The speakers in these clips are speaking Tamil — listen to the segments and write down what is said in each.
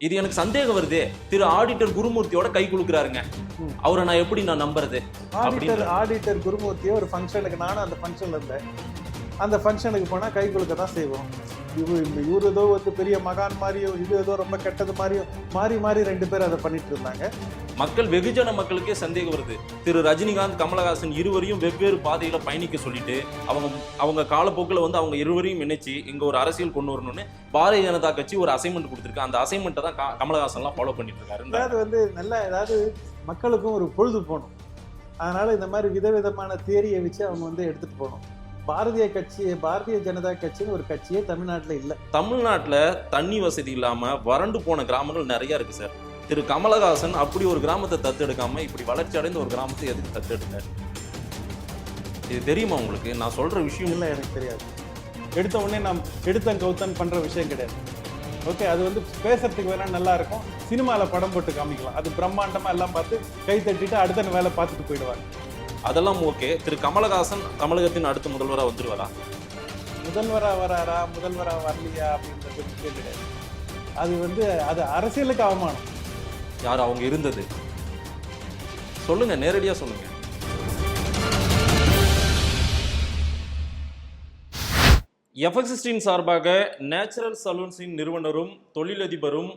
இது எனக்கு சந்தேகம் வருது. திரு ஆடிட்டர் குருமூர்த்தியோட கை குலுக்குறாருங்க. அவரை நான் எப்படி நம்புறது? ஆடிட்டர் குருமூர்த்தியோ ஒரு ஃபங்க்ஷனுக்கு, நானும் அந்த ஃபங்க்ஷன்ல இருந்தேன். அந்த ஃபங்க்ஷனுக்கு போனா கை குலுக்க தான் செய்வோம். இவர் ஏதோ வந்து பெரிய மகான் மாதிரியும், இது ஏதோ ரொம்ப கெட்டது மாதிரியும் மாறி மாறி 2 பேர் அதை பண்ணிட்டு இருந்தாங்க. மக்கள், வெகுஜன மக்களுக்கே சந்தேகம் வருது. திரு ரஜினிகாந்த், கமலஹாசன் இருவரையும் வெவ்வேறு பாதையில பயணிக்க சொல்லிட்டு அவங்க காலப்போக்கில் வந்து அவங்க இருவரையும் இணைச்சு இங்க ஒரு அரசியல் கொண்டு வரணும்னு பாரதிய ஜனதா கட்சி ஒரு அசைன்மெண்ட் கொடுத்துருக்கு. அந்த அசைன்மெண்ட்டை தான் கமலஹாசன்லாம் ஃபாலோ பண்ணிட்டு இருக்காரு. அதாவது வந்து நல்லா ஏதாவது மக்களுக்கும் ஒரு பொழுது போகணும். அதனால இந்த மாதிரி விதவிதமான தியரியை வச்சு அவங்க வந்து எடுத்துட்டு போகணும். பாரதிய ஜனதா கட்சின்னு ஒரு கட்சியே தமிழ்நாட்டில் இல்லை. தமிழ்நாட்டில் தண்ணி வசதி இல்லாம வறண்டு போன கிராமங்கள் நிறைய இருக்கு சார். திரு கமலஹாசன் அப்படி ஒரு கிராமத்தை தத்தெடுக்காம இப்படி வளர்ச்சி அடைந்த ஒரு கிராமத்தை எதுக்கு தத்தெடுத்தார்? இது தெரியுமா உங்களுக்கு? நான் சொல்ற விஷயம் இல்லை, எனக்கு தெரியாது. எடுத்த உடனே நாம் எடுத்தன் கவுத்தன் பண்ற விஷயம் கிடையாது. ஓகே, அது வந்து பேசுறதுக்கு வேணா நல்லா இருக்கும். சினிமாவில் படம் போட்டு காமிக்கலாம். அது பிரம்மாண்டமா எல்லாம் பார்த்து கை தட்டிட்டு அடுத்த வேலை பார்த்துட்டு போயிடுவாங்க. அதெல்லாம் ஓகே. திரு கமலஹாசன் தமிழகத்தின் அடுத்த முதல்வராக வந்துருவாரா? முதல்வராக வராரா, முதல்வராக வரலையா அப்படின்றது முக்கியம் கிடையாது. அது வந்து அது அரசியலுக்கு அவமானம். யார் அவங்க இருந்தது? சொல்லுங்க, நேரடியா சொல்லுங்க. எஃப்எக்ஸ் சார்பாக நேச்சுரல் சலூன்ஸின் நிறுவனரும் தொழிலதிபரும்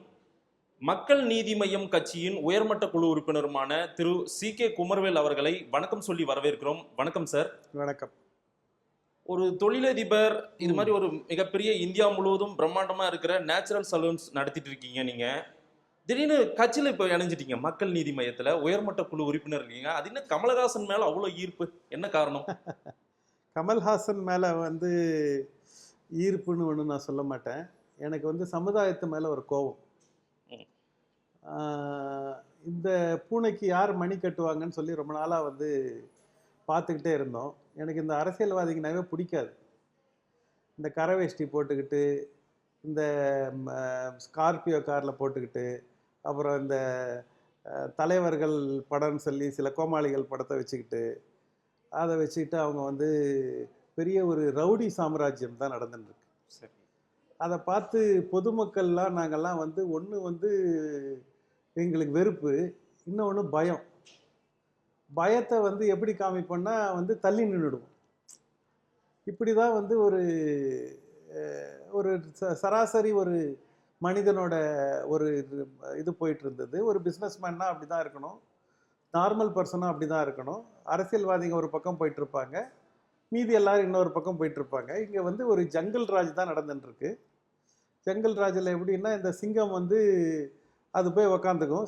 மக்கள் நீதி மய்யம் கட்சியின் உயர்மட்ட குழு உறுப்பினருமான திரு CK குமரவேல் அவர்களை வணக்கம் சொல்லி வரவேற்கிறோம். வணக்கம் சார். வணக்கம். ஒரு தொழிலதிபர், இது மாதிரி ஒரு மிகப்பெரிய இந்தியா முழுவதும் பிரம்மாண்டமா இருக்கிற நேச்சுரல் சலூன்ஸ் நடத்திட்டு இருக்கீங்க. நீங்க திடீர்னு கட்சியில இப்ப இணைஞ்சிட்டீங்க. மக்கள் நீதி மையத்துல உயர்மட்ட குழு உறுப்பினர் இருக்கீங்க. அது என்ன கமலஹாசன் மேல அவ்வளவு ஈர்ப்பு? என்ன காரணம்? கமல்ஹாசன் மேல வந்து ஈர்ப்புன்னு ஒன்று நான் சொல்ல மாட்டேன். எனக்கு வந்து சமுதாயத்து மேல ஒரு கோபம். இந்த பூனைக்கு யார் மணி கட்டுவாங்கன்னு சொல்லி ரொம்ப நாளாக வந்து பார்த்துக்கிட்டே இருந்தோம். எனக்கு இந்த அரசியல்வாதிங்கனாவே பிடிக்காது. இந்த கரவேஷ்டி போட்டுக்கிட்டு, இந்த ஸ்கார்பியோ காரில் போட்டுக்கிட்டு, அப்புறம் இந்த தலைவர்கள் படம்னு சொல்லி சில கோமாளிகள் படத்தை வச்சுக்கிட்டு, அதை வச்சுக்கிட்டு அவங்க வந்து பெரிய ஒரு ரவுடி சாம்ராஜ்யம் தான் நடந்துட்டுருக்கு. சரி. அதை பார்த்து பொதுமக்கள்லாம் நாங்கள்லாம் வந்து ஒன்று வந்து எங்களுக்கு வெறுப்பு, இன்னொன்று பயம். பயத்தை வந்து எப்படி காமிப்போம்னா வந்து தள்ளி நின்றுடுவோம். இப்படி தான் வந்து ஒரு ஒரு சராசரி ஒரு மனிதனோட ஒரு இது போயிட்டு இருந்தது. ஒரு பிஸ்னஸ்மேன்னா அப்படி தான் இருக்கணும், நார்மல் பர்சனாக அப்படி தான் இருக்கணும். அரசியல்வாதிங்க ஒரு பக்கம் போயிட்டுருப்பாங்க, மீதி எல்லாரும் இன்னொரு பக்கம் போயிட்டுருப்பாங்க. இங்கே வந்து ஒரு ஜங்கல் ராஜ் தான் நடந்துட்டுருக்கு. ஜங்கல் ராஜில் எப்படின்னா, இந்த சிங்கம் வந்து அது போய் உக்காந்துக்கும்.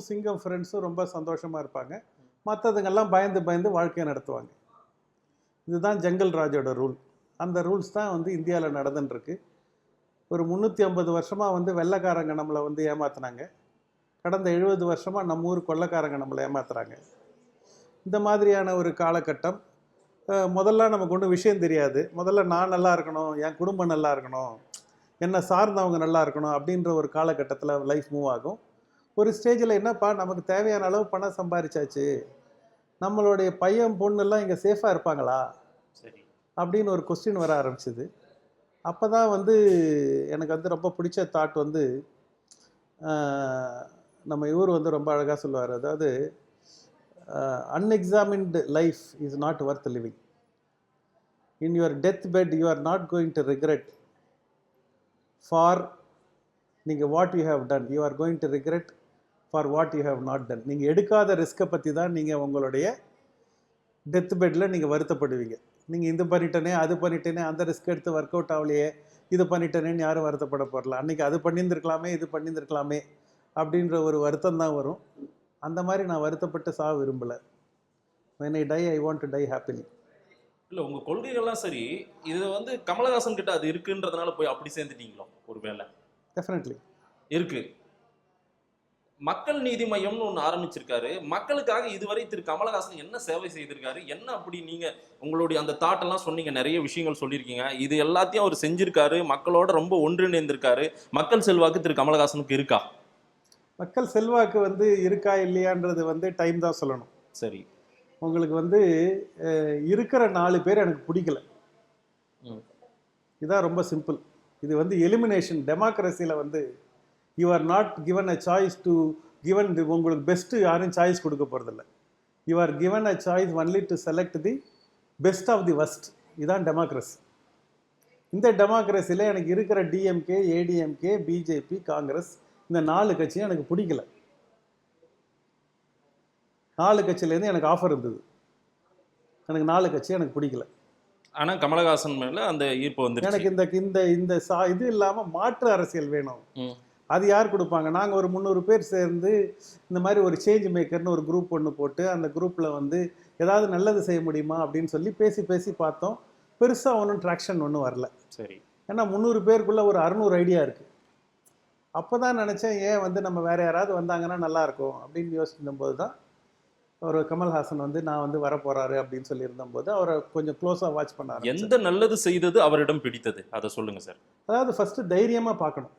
சிங்கம் ஃப்ரெண்ட்ஸும் ரொம்ப சந்தோஷமாக இருப்பாங்க. மற்றதுங்கெல்லாம் பயந்து பயந்து வாழ்க்கையை நடத்துவாங்க. இதுதான் ஜங்கல் ராஜோட ரூல். அந்த ரூல்ஸ் தான் வந்து இந்தியாவில் நடந்துட்டுருக்கு. ஒரு 350 வருஷமாக வந்து வெள்ளைக்காரங்க நம்மளை வந்து ஏமாத்துனாங்க. கடந்த 70 வருஷமாக நம்ம ஊர் கொள்ளைக்காரங்க நம்மளை ஏமாத்துறாங்க. இந்த மாதிரியான ஒரு காலகட்டம். முதல்ல நமக்கு ஒன்றும் விஷயம் தெரியாது. முதல்ல நான் நல்லா இருக்கணும், என் குடும்பம் நல்லா இருக்கணும், என்னை சார்ந்தவங்க நல்லா இருக்கணும் அப்படின்ற ஒரு காலகட்டத்தில் லைஃப் மூவ் ஆகும். ஒரு ஸ்டேஜில் என்னப்பா, நமக்கு தேவையான அளவு பணம் சம்பாதிச்சாச்சு, நம்மளுடைய பையன் பொண்ணெல்லாம் இங்கே சேஃபாக இருப்பாங்களா சரி அப்படின்னு ஒரு கொஸ்டின் வர ஆரம்பிச்சிது. அப்போ தான் வந்து எனக்கு வந்து ரொம்ப பிடிச்ச தாட் வந்து, நம்ம இவர் வந்து ரொம்ப அழகாக சொல்லுவார். அதாவது unexamined life is not worth living. In your death bed you are not going to regret for நீங்கள் what you have done, you are going to regret for what you have not done. நீங்கள் எடுக்காத ரிஸ்க்கை பற்றி தான் நீங்கள் உங்களுடைய டெத் பெட்டில் நீங்கள் வருத்தப்படுவீங்க. நீங்கள் இது பண்ணிட்டேனே, அது பண்ணிட்டேனே, அந்த ரிஸ்க் எடுத்து ஒர்க் அவுட் ஆகலையே, இது பண்ணிட்டேனேன்னு யாரும் வருத்தப்பட போடல. அன்றைக்கி அது பண்ணியிருந்துருக்கலாமே, இது பண்ணியிருந்துருக்கலாமே அப்படின்ற ஒரு வருத்தம் தான் வரும். அந்த மாதிரி நான் வருத்தப்பட்டு சாக விரும்பலை. when I die I want to die happily. இல்லை, உங்கள் கொள்கைகள்லாம் சரி, இது வந்து கமலஹாசன் கிட்ட அது இருக்குன்றதுனால போய் அப்படி சேர்ந்துட்டீங்களோ? ஒரு வேலை டெஃபினெட்லி இருக்கு. மக்கள் நீதி மையம்னு ஒன்று ஆரம்பிச்சிருக்காரு. மக்களுக்காக இதுவரை திரு கமலஹாசன் என்ன சேவை செய்திருக்காரு? என்ன அப்படி நீங்கள் உங்களுடைய அந்த தாட்டெல்லாம் சொன்னீங்க, நிறைய விஷயங்கள் சொல்லியிருக்கீங்க. இது எல்லாத்தையும் அவர் செஞ்சிருக்காரு, மக்களோட ரொம்ப ஒன்றிணைந்திருக்காரு. மக்கள் செல்வாக்கு திரு கமலஹாசனுக்கு இருக்கா? மக்கள் செல்வாக்கு வந்து இருக்கா இல்லையான்றது வந்து டைம் தான் சொல்லணும். சரி. உங்களுக்கு வந்து இருக்கிற 4 பேர் எனக்கு பிடிக்கல. இதான் ரொம்ப சிம்பிள். இது வந்து எலிமினேஷன். டெமோக்ரஸியில் வந்து you are not given a choice to given உங்களுக்கு பெஸ்ட்டு யாரும் சாய்ஸ் கொடுக்க போகிறதில்ல. You are given a choice only to select the best of the worst. இதுதான் டெமோக்ரஸி. இந்த டெமோக்ரஸியில் எனக்கு இருக்கிற டிஎம்கே, ஏடிஎம்கே, பிஜேபி, காங்கிரஸ் இந்த 4 கட்சியும் எனக்கு பிடிக்கல. 4 கட்சியிலேருந்து எனக்கு ஆஃபர் இருந்தது. எனக்கு 4 கட்சி எனக்கு பிடிக்கல. ஆனா கமலஹாசன் மேல அந்த ஈர்ப்பு வந்துருச்சு. எனக்கு இந்த இந்த இந்த இது இல்லாமல் மாற்று அரசியல் வேணும். அது யார் கொடுப்பாங்க? நாங்கள் ஒரு 300 பேர் சேர்ந்து இந்த மாதிரி ஒரு சேஞ்ச் மேக்கர்னு ஒரு குரூப் ஒன்று போட்டு அந்த குரூப்பில் வந்து ஏதாவது நல்லது செய்ய முடியுமா அப்படின்னு சொல்லி பேசி பேசி பார்த்தோம். பெருசாக ஒன்றும் ட்ராக்ஷன் ஒன்றும் வரல. சரி. ஏன்னா 300 பேருக்குள்ளே ஒரு 600 ஐடியா இருக்குது. அப்போ தான் நினச்சேன், ஏன் வந்து நம்ம வேறு யாராவது வந்தாங்கன்னா நல்லாயிருக்கும் அப்படின்னு யோசிக்கும்போது தான் ஒரு கமல்ஹாசன் வந்து நான் வந்து வரப்போகிறாரு அப்படின்னு சொல்லியிருந்தபோது அவரை கொஞ்சம் க்ளோஸாக வாட்ச் பண்ணாரு. எந்த நல்லது செய்தது அவரிடம் பிடித்தது அதை சொல்லுங்கள் சார். அதாவது ஃபஸ்ட்டு தைரியமாக பார்க்கணும்.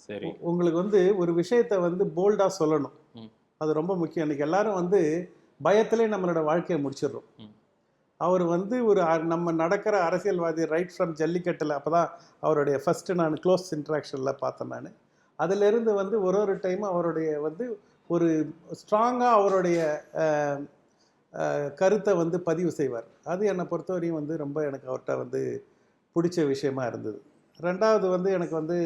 சரி. உங்களுக்கு வந்து ஒரு விஷயத்தை வந்து போல்டாக சொல்லணும். அது ரொம்ப முக்கியம். இன்றைக்கி எல்லாரும் வந்து பயத்திலே நம்மளோட வாழ்க்கையை முடிச்சிடுறோம். அவர் வந்து ஒரு நம்ம நடக்கிற அரசியல்வாதி ரைட் ஃப்ரம் ஜல்லிக்கட்டில் அப்போ தான் அவருடைய ஃபஸ்ட்டு நான் க்ளோஸ் இன்ட்ராக்ஷனில் பார்த்தேன். நான் அதிலிருந்து வந்து ஒரு டைமும் அவருடைய வந்து ஒரு ஸ்ட்ராங்காக அவருடைய கருத்தை வந்து பதிவு செய்வார். அது என்னை பொறுத்தவரையும் வந்து ரொம்ப எனக்கு அவர்கிட்ட வந்து பிடிச்ச விஷயமா இருந்தது. ரெண்டாவது வந்து எனக்கு வந்து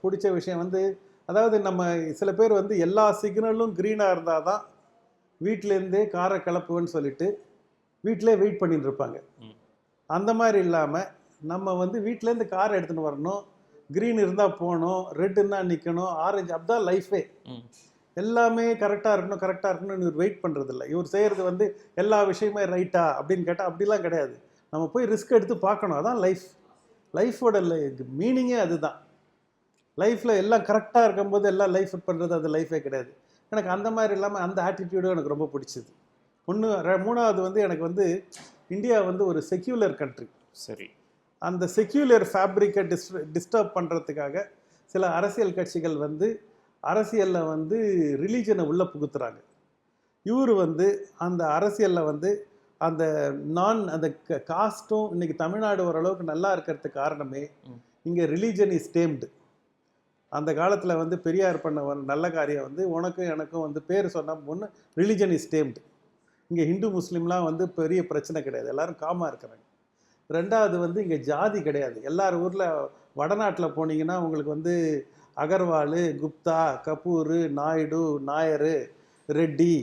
பிடிச்ச விஷயம் வந்து, அதாவது நம்ம சில பேர் வந்து எல்லா சிக்னலும் க்ரீனாக இருந்தால் தான் வீட்டிலேருந்தே காரை கிளப்புவேன்னு சொல்லிட்டு வீட்டிலே வெயிட் பண்ணிட்டு இருப்பாங்க. அந்த மாதிரி இல்லாமல் நம்ம வந்து வீட்டிலேருந்து காரை எடுத்துகிட்டு வரணும், க்ரீன் இருந்தால் போகணும், ரெட் இருந்தால் நிற்கணும், ஆரஞ்சு, அப்படிதான் லைஃபே. எல்லாமே கரெக்டாக இருக்கணும்னு இவர் வெயிட் பண்ணுறதில்ல. இவர் செய்கிறது வந்து எல்லா விஷயமே ரைட்டா அப்படின்னு கேட்டால் அப்படிலாம் கிடையாது. நம்ம போய் ரிஸ்க் எடுத்து பார்க்கணும். அதான் லைஃபோட மீனிங்கே அதுதான். லைஃப்பில் எல்லாம் கரெக்டாக இருக்கும்போது எல்லாம் லைஃப் பண்ணுறது அது லைஃபே கிடையாது. எனக்கு அந்த மாதிரி இல்லாமல் அந்த ஆட்டிடியூடும் எனக்கு ரொம்ப பிடிச்சிது. மூணாவது வந்து எனக்கு வந்து இந்தியா வந்து ஒரு செக்யூலர் கண்ட்ரி. சரி. அந்த செக்யூலர் ஃபேப்ரிக்கை டிஸ்டர்ப் பண்ணுறதுக்காக சில அரசியல் கட்சிகள் வந்து அரசியலில் வந்து ரிலீஜனை உள்ளே புகுத்துறாங்க. இவர் வந்து அந்த அரசியலில் வந்து அந்த அந்த காஸ்ட்டும் இன்னைக்கு தமிழ்நாடு ஓரளவுக்கு நல்லா இருக்கிறதுக்கு காரணமே இங்கே ரிலீஜன் இஸ் டேம்டு. அந்த காலத்தில் வந்து பெரியார் பண்ண ஒரு நல்ல காரியம் வந்து உனக்கும் எனக்கும் வந்து பேர் சொன்னால் ஒன்று ரிலீஜன் இஸ் டேம்டு. இங்கே ஹிந்து முஸ்லீம்லாம் வந்து பெரிய பிரச்சனை கிடையாது, எல்லோரும் காமாக இருக்கிறாங்க. ரெண்டாவது வந்து இங்கே ஜாதி கிடையாது. எல்லார் ஊரில் வடநாட்டில் போனீங்கன்னா உங்களுக்கு வந்து அகர்வால், குப்தா, கபூர், நாயுடு, நாயர், ரெட்டி,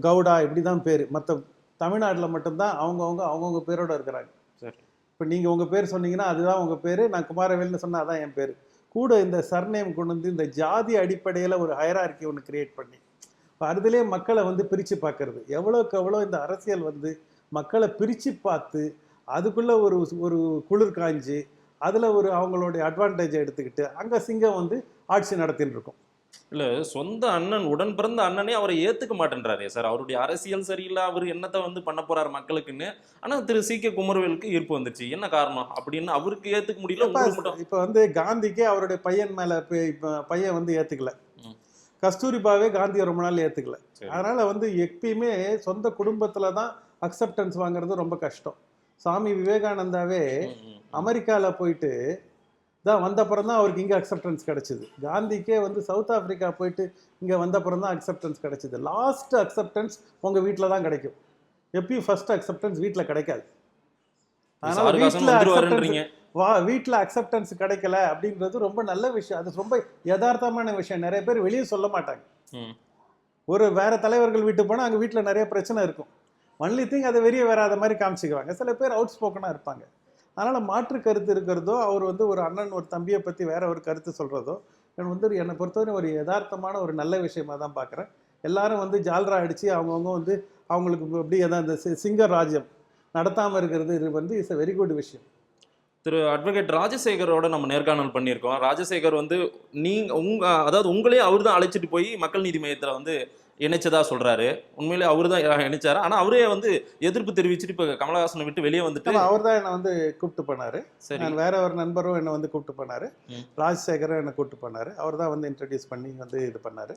கவுடா இப்படி தான் பேர். மற்ற தமிழ்நாட்டில் மட்டும்தான் அவங்கவுங்க பேரோடு இருக்கிறாங்க. சரி. இப்போ நீங்கள் உங்கள் பேர் சொன்னீங்கன்னா அதுதான் உங்கள் பேர், நான் குமாரவேல்னு சொன்னால் அதான் என் பேர். கூட இந்த சர்நேம் கொண்டு வந்து இந்த ஜாதி அடிப்படையில் ஒரு ஹைரார்கி ஒன்று கிரியேட் பண்ணி அதுலேயே மக்களை வந்து பிரித்து பார்க்கறது. எவ்வளோக்கு எவ்வளோ இந்த அரசியல் வந்து மக்களை பிரித்து பார்த்து அதுக்குள்ளே ஒரு குளிர் காய்ஞ்சி அதில் ஒரு அவங்களுடைய அட்வான்டேஜை எடுத்துக்கிட்டு அங்கே சிங்கம் வந்து ஆட்சி நடத்தின்னு இருக்கும். இல்லை, சொந்த அண்ணன், உடன் பிறந்த அண்ணனே அவரை ஏற்றுக்க மாட்டேன்றாரே சார். அவருடைய அரசியல் சரியில்லை, அவர் என்னத்தை வந்து பண்ண போறாரு மக்களுக்குன்னு. ஆனால் திரு சி.கே. குமரவேலுக்கு ஈர்ப்பு வந்துச்சு. என்ன காரணம் அப்படின்னு அவருக்கு ஏற்றுக்க முடியல. இப்போ வந்து காந்திக்கே அவருடைய பையன் மேலே பையன் வந்து ஏற்றுக்கல. கஸ்தூரிபாவே காந்தியை ரொம்ப நாள் ஏற்றுக்கல. அதனால் வந்து எப்பயுமே சொந்த குடும்பத்தில் தான் அக்செப்டன்ஸ் வாங்குறது ரொம்ப கஷ்டம். சாமி விவேகானந்தாவே அமெரிக்காவில் போயிட்டு தான் வந்தப்புறம் தான் அவருக்கு இங்கே அக்செப்டன்ஸ் கிடச்சிது. காந்திக்கே வந்து சவுத் ஆஃப்ரிக்கா போயிட்டு இங்கே வந்தப்புறம் தான் அக்செப்டன்ஸ் கிடச்சிது. லாஸ்ட் அக்செப்டன்ஸ் உங்கள் வீட்டில் தான் கிடைக்கும். எப்பயும் ஃபர்ஸ்ட் அக்செப்டன்ஸ் வீட்டில் கிடைக்காது. அதனால் வீட்டில் அக்செப்டன்ஸ் கிடைக்கல அப்படின்றது ரொம்ப நல்ல விஷயம். அது ரொம்ப யதார்த்தமான விஷயம். நிறைய பேர் வெளியே சொல்ல மாட்டாங்க. ஒரு வேற தலைவர்கள் வீட்டு போனால் அங்கே வீட்டில் நிறைய பிரச்சனை இருக்கும். ஒன்லி திங் அதை வெளியே வராத மாதிரி காமிச்சிக்குவாங்க. சில பேர் அவுட் ஸ்போக்கனாக இருப்பாங்க. அதனால் மாற்று கருத்து இருக்கிறதோ, அவர் வந்து ஒரு அண்ணன் ஒரு தம்பியை பற்றி வேற ஒரு கருத்து சொல்கிறதோ என்னை பொறுத்தவரை ஒரு யதார்த்தமான ஒரு நல்ல விஷயமா தான் பார்க்குறேன். எல்லாரும் வந்து ஜால்ரா அடித்து அவங்கவுங்க வந்து அவங்களுக்கு அப்படி அதான் இந்த சிங்கர் ராஜ்யம் நடத்தாமல் இருக்கிறது இது வந்து இட்ஸ் எ வெரி குட் விஷயம். திரு அட்வொகேட் ராஜசேகரோட நம்ம நேர்காணல் பண்ணியிருக்கோம். ராஜசேகர் வந்து அதாவது உங்களே அவர் தான் அழைச்சிட்டு போய் மக்கள் நீதி மையத்தில் வந்து இணைச்சதா சொல்றாரு. உண்மையிலே அவரு தான் இணைச்சாரு. ஆனா அவரே வந்து எதிர்ப்பு தெரிவிச்சுட்டு இப்ப கமலஹாசனை விட்டு வெளியே வந்துட்டு அவர் தான் என்ன வந்து கூப்பிட்டு பண்ணாரு. நான் வேற ஒரு நண்பரும் என்ன வந்து கூப்பிட்டு பண்ணாரு. ராஜசேகரும் என்ன கூப்பிட்டு பண்ணாரு. அவர் தான் வந்து இன்ட்ரடியூஸ் பண்ணி வந்து இது பண்ணாரு.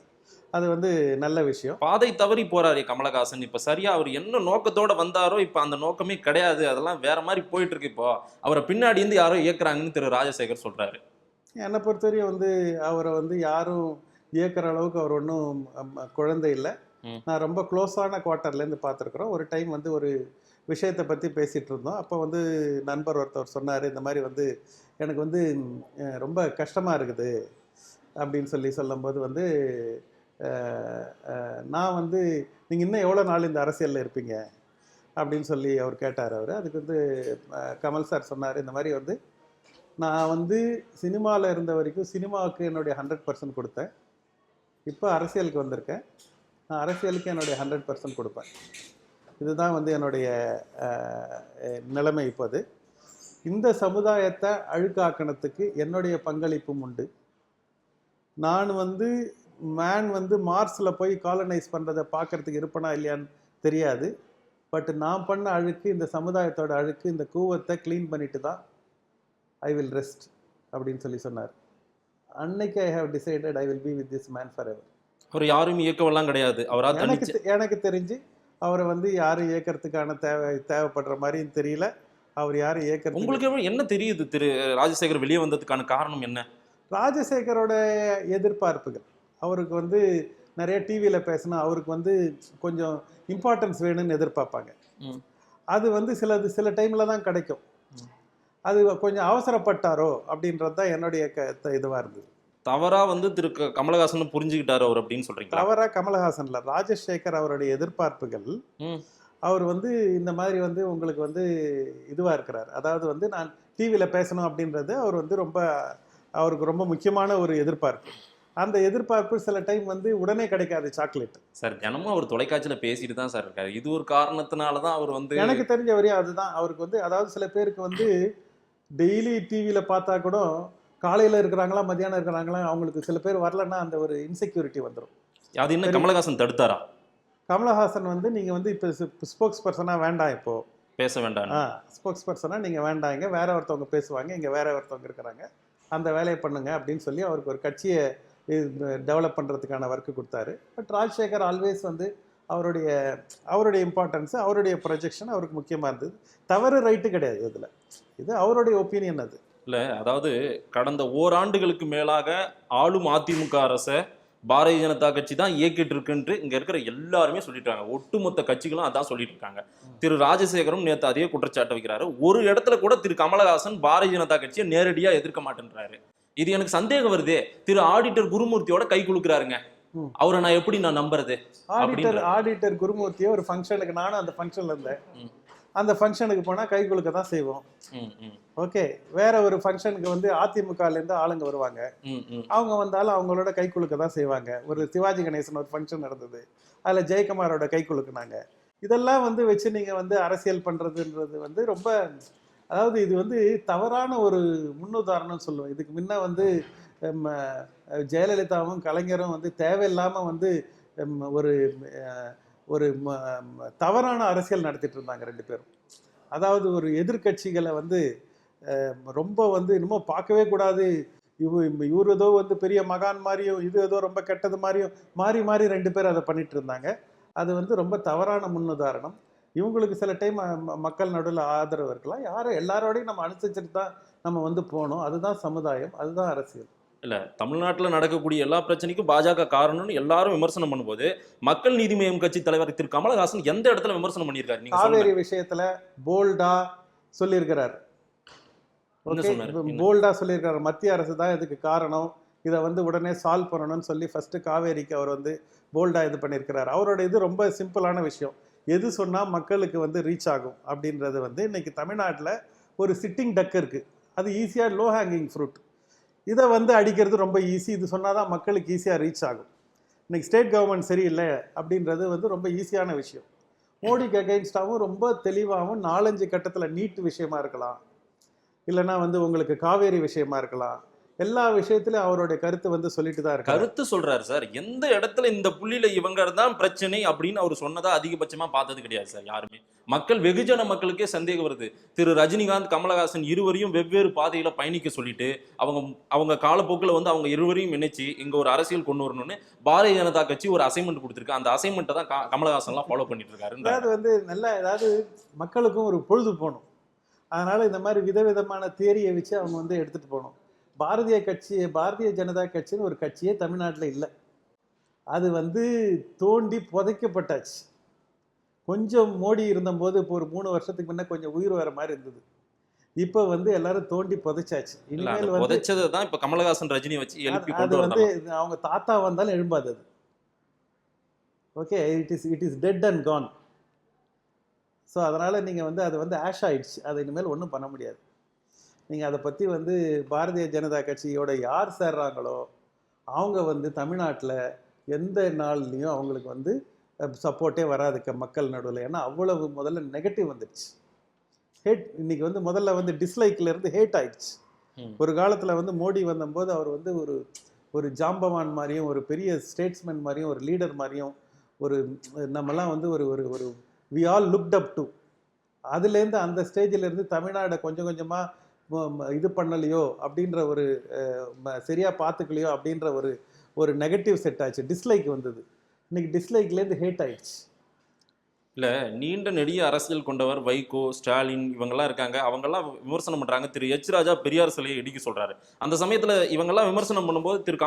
அது வந்து நல்ல விஷயம். பாதை தவறி போறாரு கமலஹாசன். இப்ப சரியா அவர் என்ன நோக்கத்தோட வந்தாரோ இப்ப அந்த நோக்கமே கிடையாது. அதெல்லாம் வேற மாதிரி போயிட்டு இருக்கு. இப்போ அவரை பின்னாடி இருந்து யாரோ இயக்குறாங்கன்னு திரு ராஜசேகர் சொல்றாரு. என்னை பொறுத்தவரையும் வந்து அவரை வந்து யாரும் இயக்குற அளவுக்கு அவர் ஒன்றும் குழந்தை இல்லை. ம். நான் ரொம்ப க்ளோஸான குவார்ட்டர்லேருந்து பார்த்துருக்குறோம். ஒரு டைம் வந்து ஒரு விஷயத்தை பற்றி பேசிகிட்டு இருந்தோம். அப்போ வந்து நண்பர் ஒருத்தவர் சொன்னார், இந்த மாதிரி வந்து எனக்கு வந்து ரொம்ப கஷ்டமாக இருக்குது அப்படின்னு சொல்லும்போது வந்து நான் வந்து நீங்கள் இன்னும் எவ்வளோ நாள் இந்த அரசியலில் இருப்பீங்க அப்படின்னு சொல்லி அவர் கேட்டார். அதுக்கு வந்து கமல் சார் சொன்னார், இந்த மாதிரி வந்து நான் வந்து சினிமாவில் இருந்த வரைக்கும் சினிமாவுக்கு என்னுடைய 100% கொடுத்தேன். இப்போ அரசியலுக்கு வந்திருக்கேன், நான் அரசியலுக்கு என்னுடைய 100% கொடுப்பேன். இதுதான் வந்து என்னுடைய நிலைமை. இப்போது இந்த சமுதாயத்தை அழுக்காக்கணத்துக்கு என்னுடைய பங்களிப்பும் உண்டு. நான் வந்து மேன் வந்து மார்ஸில் போய் காலனைஸ் பண்ணுறதை பார்க்குறதுக்கு இருப்பனா இல்லையான்னு தெரியாது. பட் நான் பண்ண அழுக்கு, இந்த சமுதாயத்தோட அழுக்கு, இந்த கூவத்தை க்ளீன் பண்ணிட்டு தான் ஐ வில் ரெஸ்ட் அப்படின்னு சொன்னார். அன்னைக்கு I have decided I will be with this man forever. அவர் யாரும் இயக்கவெல்லாம் கிடையாது. அவரா எனக்கு தெரிஞ்சு அவரை வந்து யாரும் இயக்கிறதுக்கான தேவைப்படுற மாதிரியும் தெரியல. அவர் யாரும் இயக்கிறது. உங்களுக்கு என்ன தெரியுது திரு ராஜசேகர் வெளியே வந்ததுக்கான காரணம் என்ன? ராஜசேகரோட எதிர்பார்ப்புகள், அவருக்கு வந்து நிறைய டிவியில் பேசினா அவருக்கு வந்து கொஞ்சம் இம்பார்ட்டன்ஸ் வேணும்னு எதிர்பார்ப்பாங்க. அது வந்து சில டைமில் தான் கிடைக்கும். அது கொஞ்சம் அவசரப்பட்டாரோ அப்படின்றது தான் என்னுடைய இதுவாக இருந்தது. தவறா வந்து திரு கமலஹாசன் புரிஞ்சுக்கிட்டாரு அவர் அப்படின்னு சொல்றீங்க? தவறா கமலஹாசன்ல, ராஜசேகர் அவருடைய எதிர்பார்ப்புகள். அவர் வந்து இந்த மாதிரி வந்து உங்களுக்கு வந்து இதுவாக இருக்கிறார். அதாவது வந்து நான் டிவியில் பேசணும் அப்படின்றது அவர் வந்து அவருக்கு ரொம்ப முக்கியமான ஒரு எதிர்பார்ப்பு. அந்த எதிர்பார்ப்பு சில டைம் வந்து உடனே கிடைக்காது. சாக்லேட் சார் தினமும் அவர் தொலைக்காட்சியில் பேசிட்டு தான் சார் இருக்காரு. இது ஒரு காரணத்தினால தான் அவர் வந்து, எனக்கு தெரிஞ்ச வரையும் அதுதான் அவருக்கு வந்து, அதாவது சில பேருக்கு வந்து டெய்லி டிவியில் பார்த்தா கூட காலையில் இருக்கிறாங்களா மத்தியானம் இருக்கிறாங்களா அவங்களுக்கு சில பேர் வரலன்னா அந்த ஒரு இன்செக்யூரிட்டி வந்துடும். அது என்ன கமலஹாசன் தடுத்தாரா? கமலஹாசன் வந்து நீங்கள் வந்து இப்போ ஸ்போக்ஸ் பர்சனாக வேண்டாம், இப்போது பேச வேண்டாம், ஸ்போக்ஸ் பர்சனாக நீங்கள் வேண்டாம், இங்கே வேற ஒருத்தவங்க பேசுவாங்க, இங்கே வேற ஒருத்தவங்க இருக்கிறாங்க, அந்த வேலையை பண்ணுங்க அப்படின்னு சொல்லி அவருக்கு ஒரு கட்சியை டெவலப் பண்ணுறதுக்கான ஒர்க்கு கொடுத்தாரு. பட் ராஜசேகர் ஆல்வேஸ் வந்து அவருடைய இம்பார்ட்டன்ஸு, அவருடைய ப்ரொஜெக்ஷன் அவருக்கு முக்கியமாக இருந்தது. தவறு ரைட்டு கிடையாது இதில், இது அவருடைய ஒப்பீனியன். அது இல்லை, அதாவது கடந்த ஓராண்டுகளுக்கு மேலாக ஆளும் அதிமுக அரசை பாரதிய ஜனதா கட்சி தான் இயக்கிட்டு இருக்குன்ட்டு இங்க இருக்கிற எல்லாருமே சொல்லிட்டாங்க. ஒட்டுமொத்த கட்சிகளும் அதான் சொல்லிட்டு இருக்காங்க. திரு ராஜசேகரும் நேற்று அதே குற்றச்சாட்டு வைக்கிறாரு. ஒரு இடத்துல கூட திரு கமலஹாசன் பாரதிய ஜனதா கட்சியை நேரடியா எதிர்க்க மாட்டேன்றாரு. இது எனக்கு சந்தேகம் வருதே. திரு ஆடிட்டர் குருமூர்த்தியோட கை குலுக்குறாருங்க, அவரை நான் எப்படி நம்புறது? ஆடிட்டர் குருமூர்த்தியை ஒரு ஃபங்க்ஷனுக்கு, நானும் அந்த ஃபங்க்ஷன்ல இருந்தேன், அந்த ஃபங்க்ஷனுக்கு போனால் கை குலுக்க தான் செய்வோம். ஓகே, வேற ஒரு ஃபங்க்ஷனுக்கு வந்து அதிமுகலேருந்து ஆளுங்க வருவாங்க, அவங்க வந்தாலும் அவங்களோட கை குலுக்க தான் செய்வாங்க. ஒரு சிவாஜி கணேசன் ஒரு ஃபங்க்ஷன் நடந்தது, அதில் ஜெயக்குமாரோட கை குலுக்குனாங்க. இதெல்லாம் வந்து வச்சு நீங்கள் வந்து அரசியல் பண்ணுறதுன்றது வந்து ரொம்ப, அதாவது இது வந்து தவறான ஒரு முன்னுதாரணம் சொல்லுவேன். இதுக்கு முன்ன வந்து ஜெயலலிதாவும் கலைஞரும் வந்து தேவையில்லாமல் வந்து ஒரு ஒரு தவறான அரசியல் நடத்திட்டு இருந்தாங்க ரெண்டு பேரும். அதாவது ஒரு எதிர்கட்சிகளை வந்து ரொம்ப வந்து இன்னமும் பார்க்கவே கூடாது, இவர் ஏதோ வந்து பெரிய மகான் மாதிரியும் இது ஏதோ ரொம்ப கெட்டது மாதிரியும் மாறி மாறி ரெண்டு பேரும் அதை பண்ணிட்டு இருந்தாங்க. அது வந்து ரொம்ப தவறான முன்னுதாரணம். இவங்களுக்கு சில டைம் மக்கள் நடுவில் ஆதரவு இருக்கலாம், யாரும் எல்லாரோடையும் நம்ம அனுசரிச்சுட்டு தான் நம்ம வந்து போகணும். அதுதான் சமுதாயம், அதுதான் அரசியல். இல்லை, தமிழ்நாட்டில் நடக்கக்கூடிய எல்லா பிரச்சனைக்கும் பாஜக காரணம்னு எல்லாரும் விமர்சனம் பண்ணும்போது மக்கள் நீதி மய்யம் கட்சி தலைவர் திரு கமலஹாசன் எந்த இடத்துல விமர்சனம் பண்ணியிருக்காரு? காவேரி விஷயத்துல போல்டா சொல்லியிருக்கிறார். போல்டா சொல்லியிருக்கிறார், மத்திய அரசு தான் இதுக்கு காரணம், இதை வந்து உடனே சால்வ் பண்ணணும்னு சொல்லி ஃபர்ஸ்ட் காவேரிக்கு அவர் வந்து போல்டா இது பண்ணியிருக்கிறார். அவரோட இது ரொம்ப சிம்பிளான விஷயம், எது சொன்னால் மக்களுக்கு வந்து ரீச் ஆகும் அப்படின்றது வந்து இன்னைக்கு தமிழ்நாட்டில் ஒரு சிட்டிங் டக் இருக்கு, அது ஈஸியாக லோ ஹேங்கிங் ஃப்ரூட். இதை வந்து அடிக்கிறது ரொம்ப ஈஸி, இது சொன்னால் தான் மக்களுக்கு ஈஸியாக ரீச் ஆகும். இன்னைக்கு ஸ்டேட் கவர்மெண்ட் சரியில்லை அப்படின்றது வந்து ரொம்ப ஈஸியான விஷயம். மோடிக்கு அகைன்ஸ்டாகவும் ரொம்ப தெளிவாகவும் 4-5 கட்டத்தில் நீட் விஷயமா இருக்கலாம், இல்லைன்னா வந்து உங்களுக்கு காவேரி விஷயமா இருக்கலாம், எல்லா விஷயத்திலும் அவருடைய கருத்து வந்து சொல்லிட்டு தான் இருக்கு. கருத்து சொல்றாரு சார். எந்த இடத்துல இந்த புள்ளியில இவங்க தான் பிரச்சனை அப்படின்னு அவர் சொன்னதா அதிகபட்சமா பார்த்தது கிடையாது சார் யாருமே. மக்கள், வெகுஜன மக்களுக்கே சந்தேகம் வருது. திரு ரஜினிகாந்த் கமலஹாசன் இருவரையும் வெவ்வேறு பாதையில பயணிக்க சொல்லிட்டு அவங்க காலப்போக்கில் வந்து அவங்க இருவரையும் இணைச்சு இங்க ஒரு அரசியல் கொண்டு வரணும்னு பாரதிய ஜனதா கட்சி ஒரு அசைன்மெண்ட் கொடுத்துருக்கு. அந்த அசைன்மெண்ட்டை தான் கமலஹாசன்லாம் ஃபாலோ பண்ணிட்டு இருக்காரு. அது வந்து நல்லா, ஏதாவது மக்களுக்கும் ஒரு பொழுது போகணும், அதனால இந்த மாதிரி விதவிதமான தியரியை வச்சு அவங்க வந்து எடுத்துட்டு போகணும். பாரதிய ஜனதா கட்சின்னு ஒரு கட்சியே தமிழ்நாட்டில் இல்லை. அது வந்து தோண்டி புதைக்கப்பட்டாச்சு. கொஞ்சம் மோடி இருந்தபோது இப்போ ஒரு 3 வருஷத்துக்கு முன்ன கொஞ்சம் உயிர் வர மாதிரி இருந்தது. இப்போ வந்து எல்லாரும் தோண்டி புதைச்சாச்சு. இல்ல அந்த இனிமேல் வந்து புதைச்சதை தான் இப்ப கமலஹாசன் ரஜினி வச்சு எழுப்பி அது கொண்டு வந்து வரலாம். அவங்க தாத்தா வந்தாலும் எழும்பாது அது. Okay, it is dead and gone. So அதனால் நீங்கள் வந்து அது வந்து ஆஷ் ஆயிடுச்சு. அதை இனிமேல் ஒன்றும் பண்ண முடியாது. நீங்கள் அதை பற்றி வந்து பாரதிய ஜனதா கட்சியோட யார் சேர்றாங்களோ அவங்க வந்து தமிழ்நாட்டில் எந்த நாள்லையும் அவங்களுக்கு வந்து சப்போர்ட்டே வராது மக்கள் நடுவில். ஏன்னா அவ்வளவு முதல்ல நெகட்டிவ் வந்துடுச்சு. இன்னைக்கு வந்து முதல்ல வந்து டிஸ்லைக்ல இருந்து ஹேட் ஆயிடுச்சு. ஒரு காலத்தில் வந்து மோடி வந்தபோது அவர் வந்து ஒரு ஜாம்பவான் மாதிரியும் ஒரு பெரிய ஸ்டேட்ஸ்மேன் மாதிரியும் ஒரு லீடர் மாதிரியும் ஒரு நம்மலாம் வந்து ஒரு ஒரு ஒரு we all looked up to. அதுலேருந்து அந்த ஸ்டேஜில் இருந்து தமிழ்நாடை கொஞ்சம் கொஞ்சமாக இது பண்ணலையோ அப்படின்ற ஒரு சரியாக பார்த்துக்கலையோ அப்படின்ற ஒரு நெகட்டிவ் செட் ஆச்சு. டிஸ்லைக் வந்தது. இன்னைக்கு டிஸ்லைக்லேருந்து ஹேட் ஆயிடுச்சு. இல்ல நீண்ட நெடிய அரசியல் கொண்டவர் வைகோ, ஸ்டாலின் இவங்கெல்லாம் இருக்காங்க. அவங்கெல்லாம் விமர்சனம் பண்றாங்க. திரு எச் ராஜா பெரியார் சிலையை இடிக்க சொல்றாரு. அந்த சமயத்துல இவங்கெல்லாம் விமர்சனம் பண்ணும்போது திரு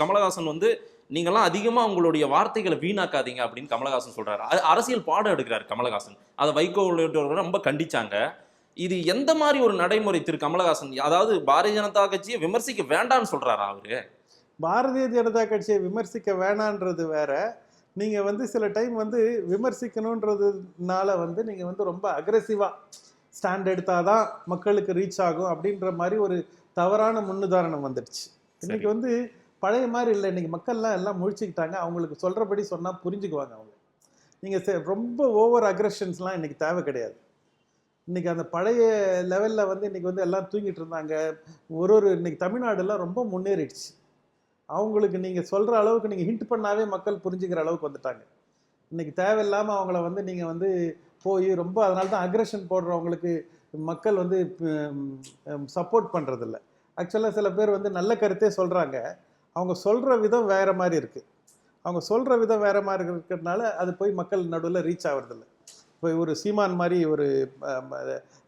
கமலஹாசன் வந்து நீங்கெல்லாம் அதிகமா உங்களுடைய வார்த்தைகளை வீணாக்காதீங்க அப்படின்னு கமலஹாசன் சொல்றாரு. அரசியல் பாடம் எடுக்கிறாரு கமலஹாசன். அதை வைகோ உள்ளிட்டவர்கள் ரொம்ப கண்டிச்சாங்க. இது எந்த மாதிரி ஒரு நடைமுறை திரு கமலஹாசன்? அதாவது பாரதிய ஜனதா கட்சியை விமர்சிக்க வேண்டாம்னு சொல்றாரா அவரு? பாரதிய ஜனதா கட்சியை விமர்சிக்க வேணான்றது வேற. நீங்கள் வந்து சில டைம் வந்து விமர்சிக்கணுன்றதுனால வந்து நீங்கள் வந்து ரொம்ப அக்ரெசிவாக ஸ்டாண்ட் எடுத்தால் தான் மக்களுக்கு ரீச் ஆகும் அப்படின்ற மாதிரி ஒரு தவறான முன்னுதாரணம் வந்துடுச்சு. இன்னைக்கு வந்து பழைய மாதிரி இல்லை. இன்னைக்கு மக்கள்லாம் எல்லாம் முழிச்சுக்கிட்டாங்க. அவங்களுக்கு சொல்கிறபடி சொன்னால் புரிஞ்சுக்குவாங்க அவங்க. நீங்கள் ரொம்ப ஓவர் அக்ரெஷன்ஸ்லாம் இன்னைக்கு தேவை கிடையாது. இன்னைக்கு அந்த பழைய லெவலில் வந்து இன்னைக்கு வந்து எல்லாம் தூங்கிட்டு இருந்தாங்க. இன்னைக்கு தமிழ்நாடுலாம் ரொம்ப முன்னேறிடுச்சு. அவங்களுக்கு நீங்கள் சொல்கிற அளவுக்கு நீங்கள் ஹிண்ட் பண்ணாவே மக்கள் புரிஞ்சுக்கிற அளவுக்கு வந்துட்டாங்க. இன்றைக்கி தேவையில்லாமல் அவங்கள வந்து நீங்கள் வந்து போய் ரொம்ப அதனால தான் அக்ரெஷன் போடுறவங்களுக்கு மக்கள் வந்து சப்போர்ட் பண்ணுறதில்ல. ஆக்சுவலாக சில பேர் வந்து நல்ல கருத்தே சொல்கிறாங்க. அவங்க சொல்கிற விதம் வேறு மாதிரி இருக்குது. அவங்க சொல்கிற விதம் வேறு மாதிரி இருக்கிறதுனால அது போய் மக்கள் நடுவில் ரீச் ஆகிறதில்ல. இப்போ ஒரு சீமான் மாதிரி ஒரு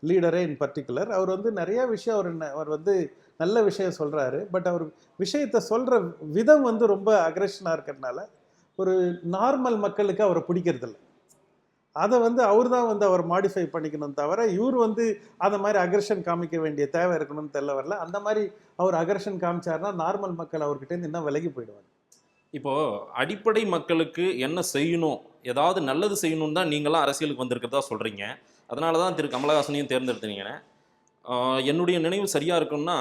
லீடரே இன் பர்டிகுலர் அவர் வந்து நிறையா விஷயம் அவர் வந்து நல்ல விஷயம் சொல்கிறாரு. பட் அவர் விஷயத்தை சொல்கிற விதம் வந்து ரொம்ப அக்ரெஷனாக இருக்கிறதுனால ஒரு நார்மல் மக்களுக்கு அவரை பிடிக்கிறதில்ல. அதை வந்து அவர் தான் வந்து அவர் மாடிஃபை பண்ணிக்கணும் தவிர இவர் வந்து அந்த மாதிரி அக்ரெஷன் காமிக்க வேண்டிய தேவை இருக்கணும்னு தெரியல வரல. அந்த மாதிரி அவர் அக்ரெஷன் காமிச்சாருன்னா நார்மல் மக்கள் அவர்கிட்டேருந்து இன்னும் விலகி போயிடுவாங்க. இப்போ அடிப்படை மக்களுக்கு என்ன செய்யணும், ஏதாவது நல்லது செய்யணும் தான் நீங்களாம் அரசியலுக்கு வந்திருக்கிறதா சொல்கிறீங்க. அதனால தான் திரு கமலஹாசனையும் தேர்ந்தெடுத்தீங்க. என்னுடைய நினைவு சரியாக இருக்குன்னா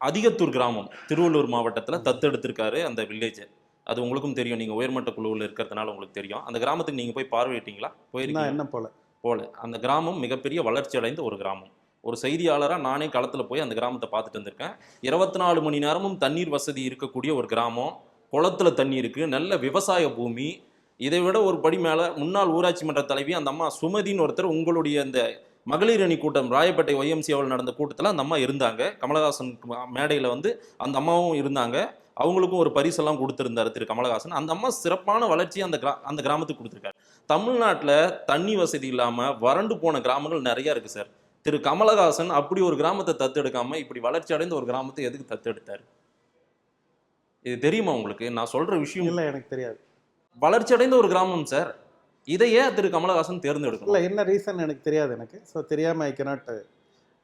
அதிகத்தூர் கிராமம் திருவள்ளூர் மாவட்டத்தில் தத்தெடுத்திருக்காரு அந்த வில்லேஜை. அது உங்களுக்கும் தெரியும். நீங்கள் உயர்மட்ட குழுவில் இருக்கிறதுனால உங்களுக்கு தெரியும். அந்த கிராமத்துக்கு நீங்கள் போய் பார்வையிட்டீங்களா? போயிருக்கீங்க? என்ன போல அந்த கிராமம் மிகப்பெரிய வளர்ச்சி அடைந்த ஒரு கிராமம். ஒரு செய்தியாளராக நானே களத்தில் போய் அந்த கிராமத்தை பார்த்துட்டு வந்திருக்கேன். 24 மணி நேரமும் தண்ணீர் வசதி இருக்கக்கூடிய ஒரு கிராமம். குளத்துல தண்ணி இருக்குது, நல்ல விவசாய பூமி. இதை விட ஒரு படி மேலே முன்னாள் ஊராட்சி மன்ற தலைவி அந்த அம்மா சுமதின்னு ஒருத்தர் உங்களுடைய அந்த மகளிர் அணி கூட்டம் ராயப்பேட்டை ஒய்எம்சியாவில் நடந்த கூட்டத்தில் அந்த அம்மா இருந்தாங்க. கமலஹாசன் மேடையில் வந்து அந்த அம்மாவும் இருந்தாங்க. அவங்களுக்கும் ஒரு பரிசெல்லாம் கொடுத்துருந்தாரு திரு கமலஹாசன். அந்த அம்மா சிறப்பான வளர்ச்சியை அந்த கிராமத்துக்கு கொடுத்துருக்காரு. தமிழ்நாட்டில் தண்ணி வசதி இல்லாமல் வறண்டு போன கிராமங்கள் நிறைய இருக்குது சார். திரு கமலஹாசன் அப்படி ஒரு கிராமத்தை தத்தெடுக்காமல் இப்படி வளர்ச்சி அடைந்த ஒரு கிராமத்தை எதுக்கு தத்தெடுத்தார்? இது தெரியுமா உங்களுக்கு? நான் சொல்கிற விஷயம் இல்லை, எனக்கு தெரியாது. வளர்ச்சி அடைந்த ஒரு கிராமம் சார். இதையே திரு கமலஹாசன் தேர்ந்தெடுக்கணும். இல்லை, என்ன ரீசன் எனக்கு தெரியாது. எனக்கு ஸோ தெரியாமல் ஐ கேனாட்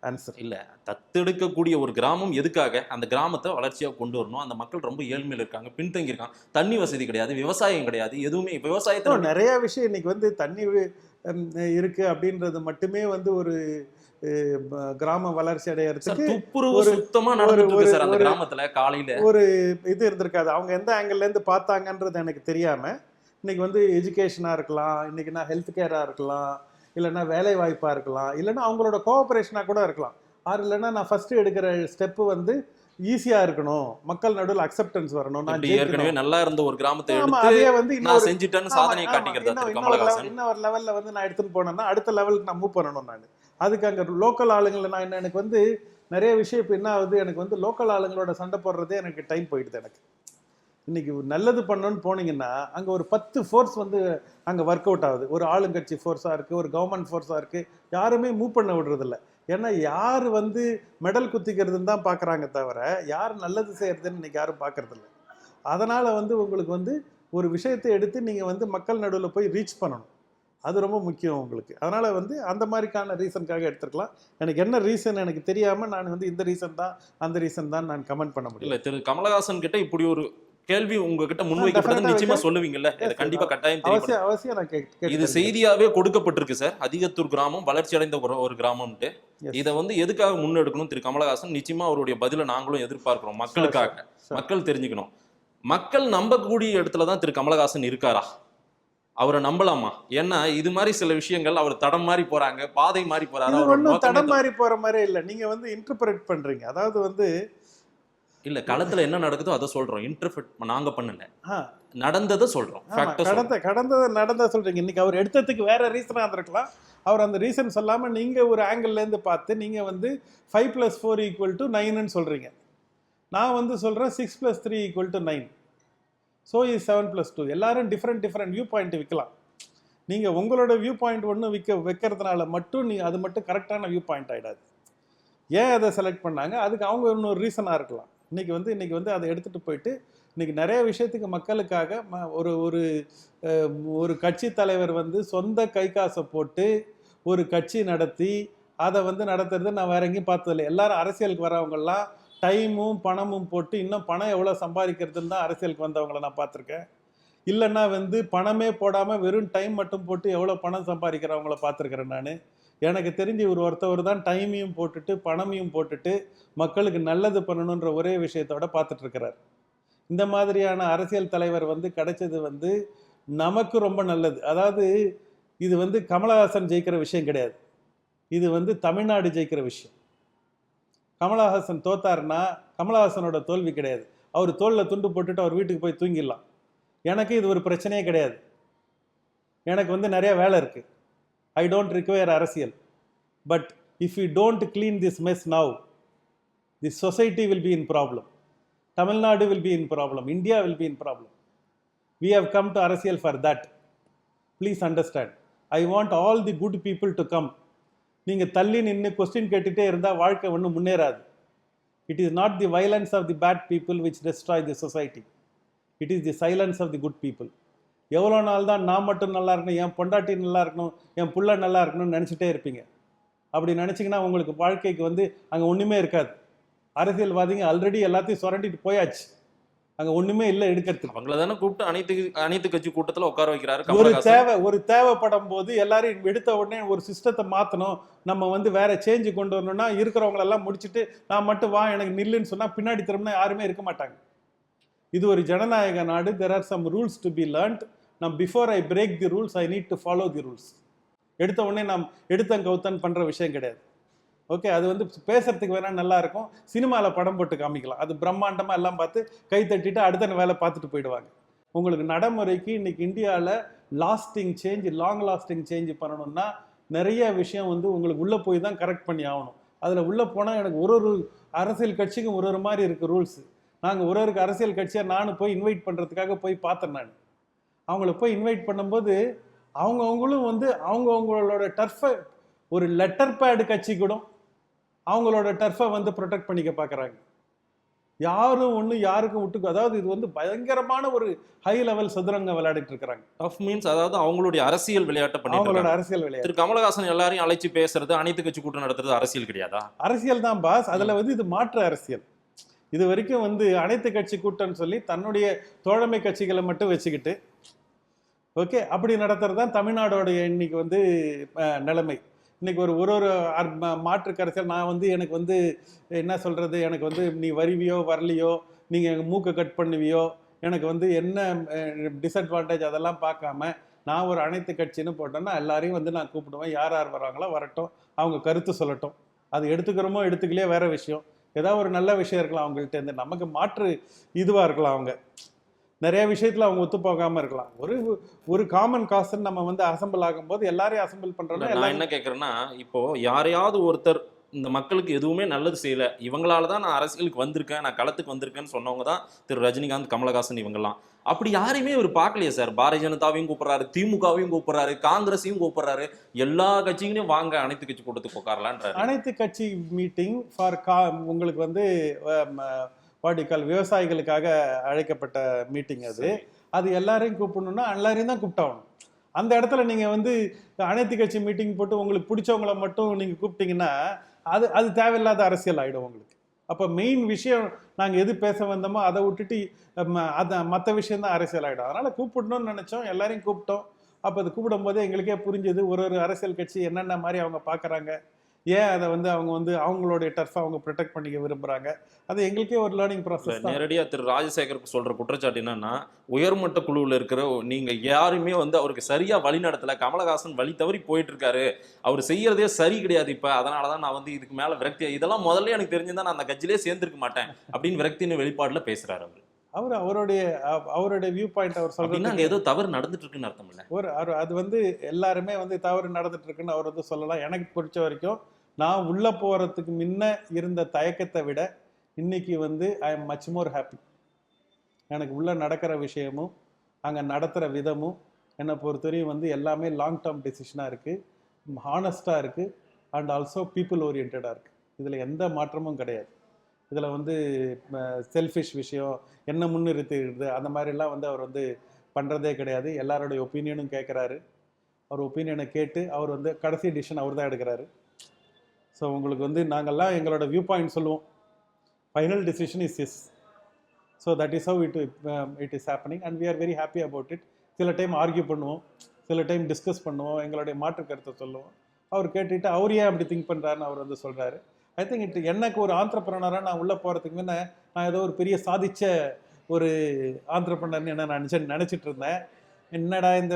ஆன்சர். இல்லை, தத்தெடுக்கக்கூடிய ஒரு கிராமம் எதுக்காக? அந்த கிராமத்தை வளர்ச்சியாக கொண்டு வரணும். அந்த மக்கள் ரொம்ப ஏழ்மையில் இருக்காங்க, பின்தங்கி இருக்காங்க. தண்ணி வசதி கிடையாது, விவசாயம் கிடையாது, எதுவுமே. விவசாயத்தில் நிறையா விஷயம் இன்னைக்கு வந்து தண்ணி இருக்கு அப்படின்றது மட்டுமே வந்து ஒரு கிராம வளர்ச்சி அடையறதுக்கு துப்புரவு சுத்தமா நடந்துட்டு இருக்கு சார் அந்த கிராமத்துல. காலையில ஒரு இது இருந்திருக்காது. அவங்க எந்த ஆங்கிள் இருந்து பார்த்தாங்கன்றது எனக்கு தெரியாம இன்னைக்கு வந்து எஜுகேஷனா இருக்கலாம், இன்னைக்குன்னா ஹெல்த் கேரா இருக்கலாம், இல்லைன்னா வேலை வாய்ப்பா இருக்கலாம், இல்லைன்னா அவங்களோட கோஆபரேஷனா கூட இருக்கலாம். இல்லைன்னா நான் ஃபர்ஸ்ட் எடுக்கிற ஸ்டெப்பு வந்து ஈஸியா இருக்கணும், மக்கள் நடுவில் அக்செப்டன்ஸ் வரணும். நான் ஏற்கனவே நல்லா இருந்த ஒரு கிராமத்தை அதே வந்து நான் செஞ்சுட்டேன்னு சாதனை காட்டிக்கிறது. இன்னொரு லெவல்ல வந்து நான் எடுத்துன்னு போனேன்னா அடுத்த லெவலுக்கு நான் மூவ் பண்ணணும். நான் அதுக்கு அங்கே லோக்கல் ஆளுங்களை நான் எனக்கு வந்து நிறைய விஷயம் இப்போ என்ன ஆகுது, எனக்கு வந்து லோக்கல் ஆளுங்களோட சண்டை போடுறதே எனக்கு டைம் போயிடுது. எனக்கு இன்னைக்கு நல்லது பண்ணணும்னு போனீங்கன்னா அங்கே ஒரு 10 ஃபோர்ஸ் வந்து அங்கே ஒர்க் அவுட் ஆகுது. ஒரு ஆளுங்கட்சி ஃபோர்ஸாக இருக்குது, ஒரு கவர்மெண்ட் ஃபோர்ஸாக இருக்குது, யாருமே மூவ் பண்ண விடுறதில்ல. ஏன்னா யார் வந்து மெடல் குத்திக்கிறதுன்னு தான் பார்க்குறாங்க தவிர யார் நல்லது செய்யறதுன்னு இன்னைக்கு யாரும் பார்க்கறது இல்லை. அதனால வந்து உங்களுக்கு வந்து ஒரு விஷயத்தை எடுத்து நீங்கள் வந்து மக்கள் நடுவில் போய் ரீச் பண்ணணும், அது ரொம்ப முக்கியம் உங்களுக்கு. அதனால வந்து அந்த மாதிரிக்கான ரீசனுக்காக எடுத்துருக்கலாம். எனக்கு என்ன ரீசன் எனக்கு தெரியாமல் நான் வந்து இந்த ரீசன் தான் அந்த ரீசன் தான் நான் கமெண்ட் பண்ண முடியல. இல்ல திரு கமலஹாசன் கிட்ட இப்படி ஒரு கேள்வி உங்ககிட்ட முன்வைக்கப்பட்டது நிச்சயமா சொல்லுவீங்கல்ல, இது கண்டிப்பா கட்டாயம் தெரியும். அவசியம் நான் இது செய்தியாவே கொடுக்கப்பட்டிருக்கு சார், அதிகத்தூர் கிராமம் வளர்ச்சி அடைந்த ஒரு கிராமம்ட்டு. இதை வந்து எதுக்காக முன்னெடுக்கணும் திரு கமலஹாசன், நிச்சயமா அவருடைய பதில நாங்களும் எதிர்பார்க்கிறோம். மக்களுக்காக, மக்கள் தெரிஞ்சுக்கணும். மக்கள் நம்பக்கூடிய இடத்துலதான் திரு கமலஹாசன் இருக்காரா, அவரை நம்பலாமா? ஏன்னா இது மாதிரி சில விஷயங்கள் அவர் தடம் மாறி போறாங்க, பாதை மாறி போறாரு. ஒன்றும் தடம் மாறி போற மாதிரி இல்லை, நீங்க வந்து இன்டர்பிரேட் பண்றீங்க. அதாவது வந்து இல்ல களத்துல என்ன நடக்குதோ அதை சொல்றோம், இன்டர்பிரேட் நாங்க பண்ணல, நடந்ததை சொல்றோம். நடந்ததை சொல்றீங்க. இன்னைக்கு அவர் எடுத்ததுக்கு வேற ரீசனா இருந்திருக்கலாம். அவர் அந்த ரீசன் சொல்லாம நீங்க ஒரு ஆங்கிள் இருந்து பார்த்து நீங்க வந்து 5 + 4 = 9ன்னு சொல்றீங்க. நான் வந்து சொல்றேன் 6 + 3 = 9. So is 7 + 2. எல்லாரும் டிஃப்ரெண்ட் வியூ பாயிண்ட் விற்கலாம். நீங்கள் உங்களோட வியூ பாயிண்ட் ஒன்று வைக்கிறதுனால மட்டும் அது மட்டும் கரெக்டான வியூ பாயிண்ட் ஆகிடாது. ஏன் அதை செலக்ட் பண்ணாங்க, அதுக்கு அவங்க இன்னொரு ரீசனாக இருக்கலாம். இன்னைக்கு வந்து அதை எடுத்துகிட்டு போயிட்டு இன்னைக்கு நிறைய விஷயத்துக்கு மக்களுக்காக ஒரு கட்சி தலைவர் வந்து சொந்த கை காசை போட்டு ஒரு கட்சி நடத்தி அதை வந்து நடத்துறது நான் வேற எங்கேயும் பார்த்ததில்லை. எல்லாரும் அரசியலுக்கு வரவங்கெல்லாம் டைமும் பணமும் போட்டு இன்னும் பணம் எவ்வளோ சம்பாதிக்கிறதுன்னு தான் அரசியலுக்கு வந்தவங்களை நான் பார்த்துருக்கேன். இல்லைன்னா வந்து பணமே போடாமல் வெறும் டைம் மட்டும் போட்டு எவ்வளோ பணம் சம்பாதிக்கிறவங்கள பார்த்துருக்கிறேன் நான். எனக்கு தெரிஞ்சு ஒருத்தவர் தான் டைமையும் போட்டுட்டு பணமையும் போட்டுட்டு மக்களுக்கு நல்லது பண்ணணுன்ற ஒரே விஷயத்தோட பார்த்துட்ருக்கிறார். இந்த மாதிரியான அரசியல் தலைவர் வந்து கிடைச்சது வந்து நமக்கு ரொம்ப நல்லது. அதாவது இது வந்து கமலஹாசன் ஜெயிக்கிற விஷயம் கிடையாது, இது வந்து தமிழ்நாடு ஜெயிக்கிற விஷயம். கமலஹாசன் தோத்தாருன்னா கமலஹாசனோட தோல்வி கிடையாது. அவர் தோளில் துண்டு போட்டுட்டு அவர் வீட்டுக்கு போய் தூங்கிடலாம். எனக்கு இது ஒரு பிரச்சனையே கிடையாது. எனக்கு வந்து நிறைய வேலை இருக்குது. ஐ டோன்ட் ரிக்வயர் அரசியல். But if you don't clean this mess now, the society will be in problem. Tamil Nadu will be in problem. India will be in problem. We have come to அரசியல் for that. Please understand. I want all the good people to come. நீங்கள் தள்ளி நின்று கொஸ்டின் கேட்டுகிட்டே இருந்தால் வாழ்க்கை ஒன்றும் முன்னேறாது. It is not the violence of the bad people which destroy the society. It is the silence of the good people. எவ்வளோ நாள் தான் நான் மட்டும் நல்லா இருக்கணும், என் பொண்டாட்டி நல்லா இருக்கணும், என் புள்ள நல்லா இருக்கணும்னு நினச்சிட்டே இருப்பீங்க. அப்படி நினச்சிங்கன்னா உங்களுக்கு வாழ்க்கைக்கு வந்து அங்கே ஒன்றுமே இருக்காது. அரசியல்வாதிங்க ஆல்ரெடி எல்லாத்தையும் சுரண்டிட்டு போயாச்சு, அங்கே ஒன்றுமே இல்லை எடுக்கிறதுக்கு. அவங்கள தானே கூப்பிட்டு அனைத்து கட்சி கூட்டத்தில் உட்கார வைக்கிறாரு. ஒரு தேவைப்படும் போது எல்லாரும் எடுத்த உடனே ஒரு சிஸ்டத்தை மாற்றணும், நம்ம வந்து வேற சேஞ்சு கொண்டு வரணும்னா இருக்கிறவங்களெல்லாம் முடிச்சுட்டு நான் மட்டும் வா எனக்கு நில்லுன்னு சொன்னால் பின்னாடி திரும்பினா யாருமே இருக்க மாட்டாங்க. இது ஒரு ஜனநாயக நாடு. There are some rules to be learned. நாம் before I break the rules I need to follow the rules. எடுத்த உடனே நாம் எடுத்தன் கவுத்தன் பண்ணுற விஷயம் கிடையாது. ஓகே, அது வந்து பேசுறதுக்கு வேணால் நல்லா இருக்கும், சினிமாவில் படம் போட்டு காமிக்கலாம், அது பிரம்மாண்டமாக எல்லாம் பார்த்து கை தட்டிட்டு அடுத்த வேலை பார்த்துட்டு போயிடுவாங்க. உங்களுக்கு நடைமுறைக்கு இன்னைக்கு இந்தியாவில் lasting change, long lasting change பண்ணணும்னா நிறைய விஷயம் வந்து உங்களுக்கு உள்ளே போய் தான் கரெக்ட் பண்ணி ஆகணும். அதில் உள்ளே போனால் எனக்கு ஒரு அரசியல் கட்சிக்கும் ஒரு மாதிரி இருக்குது ரூல்ஸு. நாங்கள் ஒரு அரசியல் கட்சியை நானும் போய் இன்வைட் பண்ணுறதுக்காக போய் பார்த்தேன். நான் அவங்கள போய் இன்வைட் பண்ணும்போது அவங்களும் வந்து அவங்களோட டர்ஃபை, ஒரு லெட்டர் பேடு கட்சி கூட அவங்களோட டர்ஃபை வந்து ப்ரொடெக்ட் பண்ணிக்க பார்க்குறாங்க. யாரும் ஒன்றும் யாருக்கும் விட்டுக்கு, அதாவது இது வந்து பயங்கரமான ஒரு ஹை லெவல் சதுரங்க விளையாடிட்டு இருக்கிறாங்க. டஃப் மீன்ஸ் அதாவது அவங்களுடைய அரசியல் விளையாட்டை பண்ணி, அவங்களோட அரசியல் விளையாட்டு. திரு கமலஹாசன் எல்லாரையும் அழைச்சி பேசுறது, அனைத்து கட்சி கூட்டம் நடத்துறது அரசியல் கிடையாதா? அரசியல் தான் பாஸ். அதில் வந்து இது மாற்று அரசியல். இது வரைக்கும் வந்து அனைத்து கட்சி கூட்டம்னு சொல்லி தன்னுடைய தோழமை கட்சிகளை மட்டும் வச்சுக்கிட்டு ஓகே அப்படி நடத்துறது தான் தமிழ்நாடோடைய இன்னைக்கு வந்து நிலைமை. இன்னைக்கு ஒரு மாற்று அரசியல். நான் வந்து எனக்கு வந்து என்ன சொல்கிறது, எனக்கு வந்து நீ வருவியோ வரலையோ, நீங்கள் எங்கள் மூக்கை கட் பண்ணுவியோ, எனக்கு வந்து என்ன டிஸ்அட்வான்டேஜ் அதெல்லாம் பார்க்காம நான் ஒரு அனைத்து கட்சின்னு போட்டேன்னா எல்லாரையும் வந்து நான் கூப்பிடுவேன். யார் யார் வராங்களோ வரட்டும், அவங்க கருத்து சொல்லட்டும். அது எடுத்துக்கிறோமோ எடுத்துக்கலையே வேற விஷயம். ஏதாவது ஒரு நல்ல விஷயம் இருக்கலாம் அவங்கள்ட்ட இருந்து, நமக்கு மாற்று இதுவாக இருக்கலாம். அவங்க நிறைய விஷயத்தில் அவங்க ஒத்து போகாமல் இருக்கலாம். ஒரு காமன் காசுன்னு நம்ம வந்து அசம்பிள் ஆகும்போது எல்லாரையும் அசம்பிள் பண்ணுறோம்னா. நான் என்ன கேட்குறேன்னா, இப்போ யாரையாவது ஒருத்தர் இந்த மக்களுக்கு எதுவுமே நல்லது செய்யல, இவங்களால தான் நான் அரசியலுக்கு வந்திருக்கேன், நான் களத்துக்கு வந்திருக்கேன்னு சொன்னவங்க தான் திரு ரஜினிகாந்த், கமலஹாசன் இவங்கெல்லாம். அப்படி யாரையுமே இவர் பார்க்கலையே சார். பாரதிய ஜனதாவையும் கூப்பிடுறாரு, திமுகவையும் கூப்பிடுறாரு, காங்கிரஸையும் கூப்பிடுறாரு, எல்லா கட்சிகளையும் வாங்க அனைத்து கட்சி கூட்டத்துக்கு உட்காரலான்றாரு. அனைத்து கட்சி மீட்டிங் ஃபார் உங்களுக்கு வந்து வாடிக்கால் விவசாயிகளுக்காக அழைக்கப்பட்ட மீட்டிங் அது. சரி. அது எல்லாரையும் கூப்பிடணும்னா எல்லாரையும் தான் கூப்பிட்டாகணும். அந்த இடத்துல நீங்க வந்து அனைத்து கட்சி மீட்டிங் போட்டு உங்களுக்கு பிடிச்சவங்கள மட்டும் நீங்க கூப்பிட்டீங்கன்னா அது அது தேவையில்லாத அரசியல் ஆயிடும் உங்களுக்கு. அப்போ மெயின் விஷயம் நாங்க எது பேச வந்தோமோ அதை விட்டுட்டு அதை மற்ற விஷயம் தான் அரசியல் ஆயிடும். அதனால கூப்பிடணும்னு நினைச்சோம், எல்லாரையும் கூப்பிட்டோம். அப்போ அது கூப்பிடும் போதே எங்களுக்கே புரிஞ்சது ஒரு ஒரு அரசியல் கட்சி என்னென்ன மாதிரி அவங்க பார்க்குறாங்க, ஏன் அதை வந்து அவங்க வந்து அவங்களுடைய டர்ஃபை அவங்க ப்ரொடெக்ட் பண்ணிக்க விரும்புகிறாங்க. அது எங்களுக்கே ஒரு லேர்னிங் ப்ராசஸ் தான். நேரடியா திரு ராஜசேகருக்கு சொல்ற குற்றச்சாட்டு என்னன்னா, உயர்மட்ட குழுவில் இருக்கிற நீங்க யாருமே வந்து அவருக்கு சரியா வழி நடத்தல, கமலஹாசன் வழி தவறி போயிட்டு இருக்காரு, அவர் செய்யறதே சரி கிடையாது, இப்ப அதனாலதான் நான் வந்து இதுக்கு மேல விரக்தி, இதெல்லாம் முதல்ல எனக்கு தெரிஞ்சிருந்தா நான் அந்த கட்சியிலே சேர்ந்திருக்க மாட்டேன் அப்படின்னு விரக்தியின் வெளிப்பாடுல பேசுறாரு அவர். அவருடைய வியூ பாயிண்ட் அவர் அப்படின்னா சொல்றது அங்க ஏதோ தவறு நடந்துட்டு இருக்குன்னு அர்த்தம் இல்ல. அது வந்து எல்லாருமே வந்து தவறு நடந்துட்டு இருக்குன்னு அவர் வந்து சொல்லலாம். எனக்கு பிடிச்ச வரைக்கும் நான் உள்ள போறதுக்கு முன்ன இருந்த தயக்கத்தை விட இன்னைக்கு வந்து I am much more happy. எனக்கு உள்ள நடக்கிற விஷயமும் அங்கே நடத்துகிற விதமும் என்னை பொறுத்தவரையும் வந்து எல்லாமே லாங் டேர்ம் டெசிஷனாக இருக்குது, ஹானஸ்டாக இருக்குது, அண்ட் ஆல்சோ பீப்புள் ஓரியன்டாக இருக்குது. இதில் எந்த மாற்றமும் கிடையாது. இதில் வந்து செல்ஃபிஷ் விஷயம் என்ன முன்னிறுத்துகிறது அந்த மாதிரிலாம் வந்து அவர் வந்து பண்ணுறதே கிடையாது. எல்லாருடைய ஒப்பீனியனும் கேட்குறாரு. அவர் ஒப்பீனியனை கேட்டு அவர் வந்து கடைசி டிசிஷன் அவர் தான் எடுக்கிறாரு. ஸோ உங்களுக்கு வந்து நாங்கள்லாம் எங்களோட வியூ பாயிண்ட் சொல்லுவோம், final decision is yes. So that is how it is happening and we are very happy about it. சில டைம் ஆர்கியூ பண்ணுவோம், சில டைம் டிஸ்கஸ் பண்ணுவோம், எங்களுடைய மாற்று கருத்தை சொல்லுவோம். அவர் கேட்டுட்டு அவர் ஏன் அப்படி திங்க் பண்ணுறாருன்னு அவர் வந்து சொல்கிறாரு. ஐ திங்க் எனக்கு ஒரு ஆண்டர்பிரனராக நான் உள்ளே போகிறதுக்கு முன்னே நான் ஏதோ ஒரு பெரிய சாதித்த ஒரு ஆண்டர்பிரனர்னு என்ன நான் நினச்சிட்டு இருந்தேன். என்னடா இந்த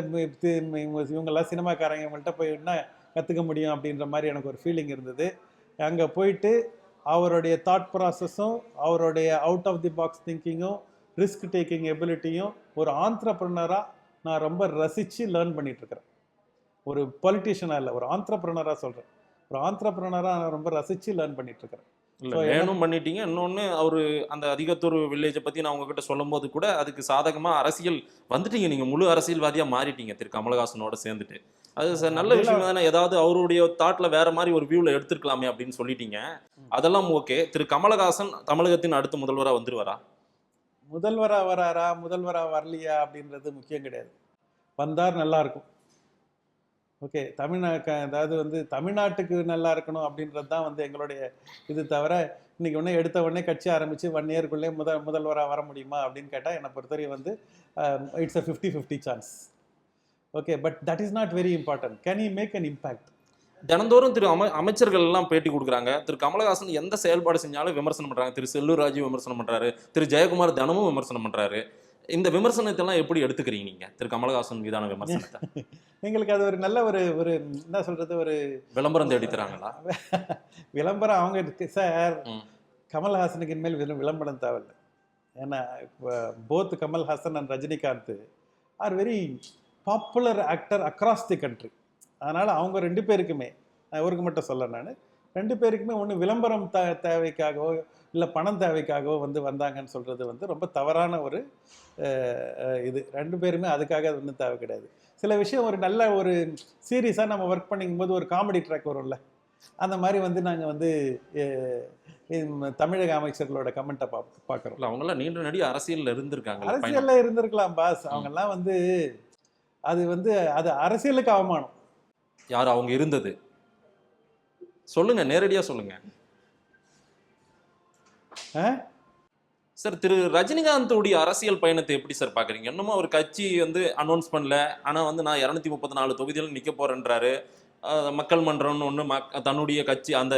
இவங்கெல்லாம் சினிமாக்காரங்க இவங்கள்ட்ட போய் என்ன கற்றுக்க முடியும் அப்படின்ற மாதிரி எனக்கு ஒரு ஃபீலிங் இருந்தது. அங்கே போயிட்டு அவருடைய தாட் ப்ராசஸும் அவருடைய அவுட் ஆஃப் தி பாக்ஸ் திங்கிங்கும் ரிஸ்க் டேக்கிங் எபிலிட்டியும் ஒரு ஆண்டர்பிரனராக நான் ரொம்ப ரசித்து லேர்ன் பண்ணிகிட்ருக்கிறேன். ஒரு பொலிட்டிஷியனாக இல்லை, ஒரு ஆண்டர்பிரனராக சொல்கிறேன். ஒரு ஆண்டர்பிரனராக நான் ரொம்ப ரசித்து லேர்ன் பண்ணிகிட்ருக்கிறேன். இல்லை வேணும் பண்ணிட்டீங்க. இன்னொன்று அவர் அந்த அதிகத்தூர் வில்லேஜை பற்றி நான் உங்ககிட்ட சொல்லும் போது கூட அதுக்கு சாதகமாக அரசியல் வந்துட்டீங்க, நீங்கள் முழு அரசியல்வாதியாக மாறிட்டீங்க திரு கமலஹாசனோட சேர்ந்துட்டு. அது சார் நல்ல விஷயம் தானே. ஏதாவது அவருடைய தாட்டில் வேற மாதிரி ஒரு வியூவில் எடுத்துருக்கலாமே அப்படின்னு சொல்லிட்டீங்க, அதெல்லாம் ஓகே. திரு கமலஹாசன் தமிழகத்தின் அடுத்த முதல்வராக வந்துருவாரா? முதல்வராக வராரா முதல்வராக வரலையா அப்படின்றது முக்கியம் கிடையாது. வந்தார் நல்லா இருக்கும். ஓகே, அதாவது வந்து தமிழ்நாட்டுக்கு நல்லா இருக்கணும் அப்படின்றது தான் வந்து எங்களுடைய இது. தவிர இன்னைக்கு ஒன்று எடுத்த உடனே கட்சி ஆரம்பித்து 1 இயர்க்குள்ளே முதல்வராக வர முடியுமா அப்படின்னு கேட்டால் என்னை பொறுத்தவரை வந்து it's a 50-50 chance. Okay, but that is not very important. Can you make an impact? தினந்தோறும் திரு அமைச்சர்கள் எல்லாம் பேட்டி கொடுக்குறாங்க. திரு கமலஹாசன் எந்த செயல்பாடு செஞ்சாலும் விமர்சனம் பண்றாங்க. திரு செல்லூர் ராஜு விமர்சனம் பண்றாரு, திரு ஜெயக்குமார் தினமும் விமர்சனம் பண்றாரு. இந்த விமர்சனத்தை எல்லாம் எப்படி எடுத்துக்கிறீங்க நீங்க, திரு கமலஹாசன் மீதான விமர்சனத்தை? எங்களுக்கு அது ஒரு நல்ல ஒரு என்ன சொல்றது, ஒரு விளம்பரம் தேடி தராங்களா? விளம்பரம் அவங்க சார், கமல்ஹாசனுக்கு இனிமேல் விளம்பரம் தேவையில்லை. ஏன்னா both Kamal Haasan and Rajinikanth are very popular actor across the country. அதனால் அவங்க 2 பேருக்குமே, அவருக்கு மட்டும் சொல்ல, நான் 2 பேருக்குமே ஒன்று விளம்பரம் தேவைக்காகவோ இல்லை பணம் தேவைக்காகவோ வந்து வந்தாங்கன்னு சொல்கிறது வந்து ரொம்ப தவறான ஒரு இது. 2 பேருமே அதுக்காக அது ஒன்றும் தேவை கிடையாது. சில விஷயம் ஒரு நல்ல ஒரு சீரியஸாக நம்ம ஒர்க் பண்ணிக்கும்போது ஒரு காமெடி ட்ராக் வரும்ல, அந்த மாதிரி வந்து நாங்கள் வந்து தமிழக அமைச்சர்களோட கமெண்ட்டை பார்க்குறோம். அவங்களாம் நீண்ட நடி அரசியலில் இருந்திருக்காங்க. அரசியலில் இருந்திருக்கலாம் பாஸ். அவங்கெல்லாம் வந்து அது அரசியலுக்கு அவமானம். யார் அவங்க இருந்தது சொல்லுங்க, நேரடியா சொல்லுங்க சார். திரு ரஜினிகாந்தோடைய அரசியல் பயணத்தை எப்படி சார் பாக்குறீங்க? இன்னமும் அவர் கட்சி வந்து அனௌன்ஸ் பண்ணல, ஆனா வந்து நான் 234 தொகுதியில் நிக்க போறேன்றாரு. மக்கள் மன்றம்னு ஒன்று தன்னுடைய கட்சி அந்த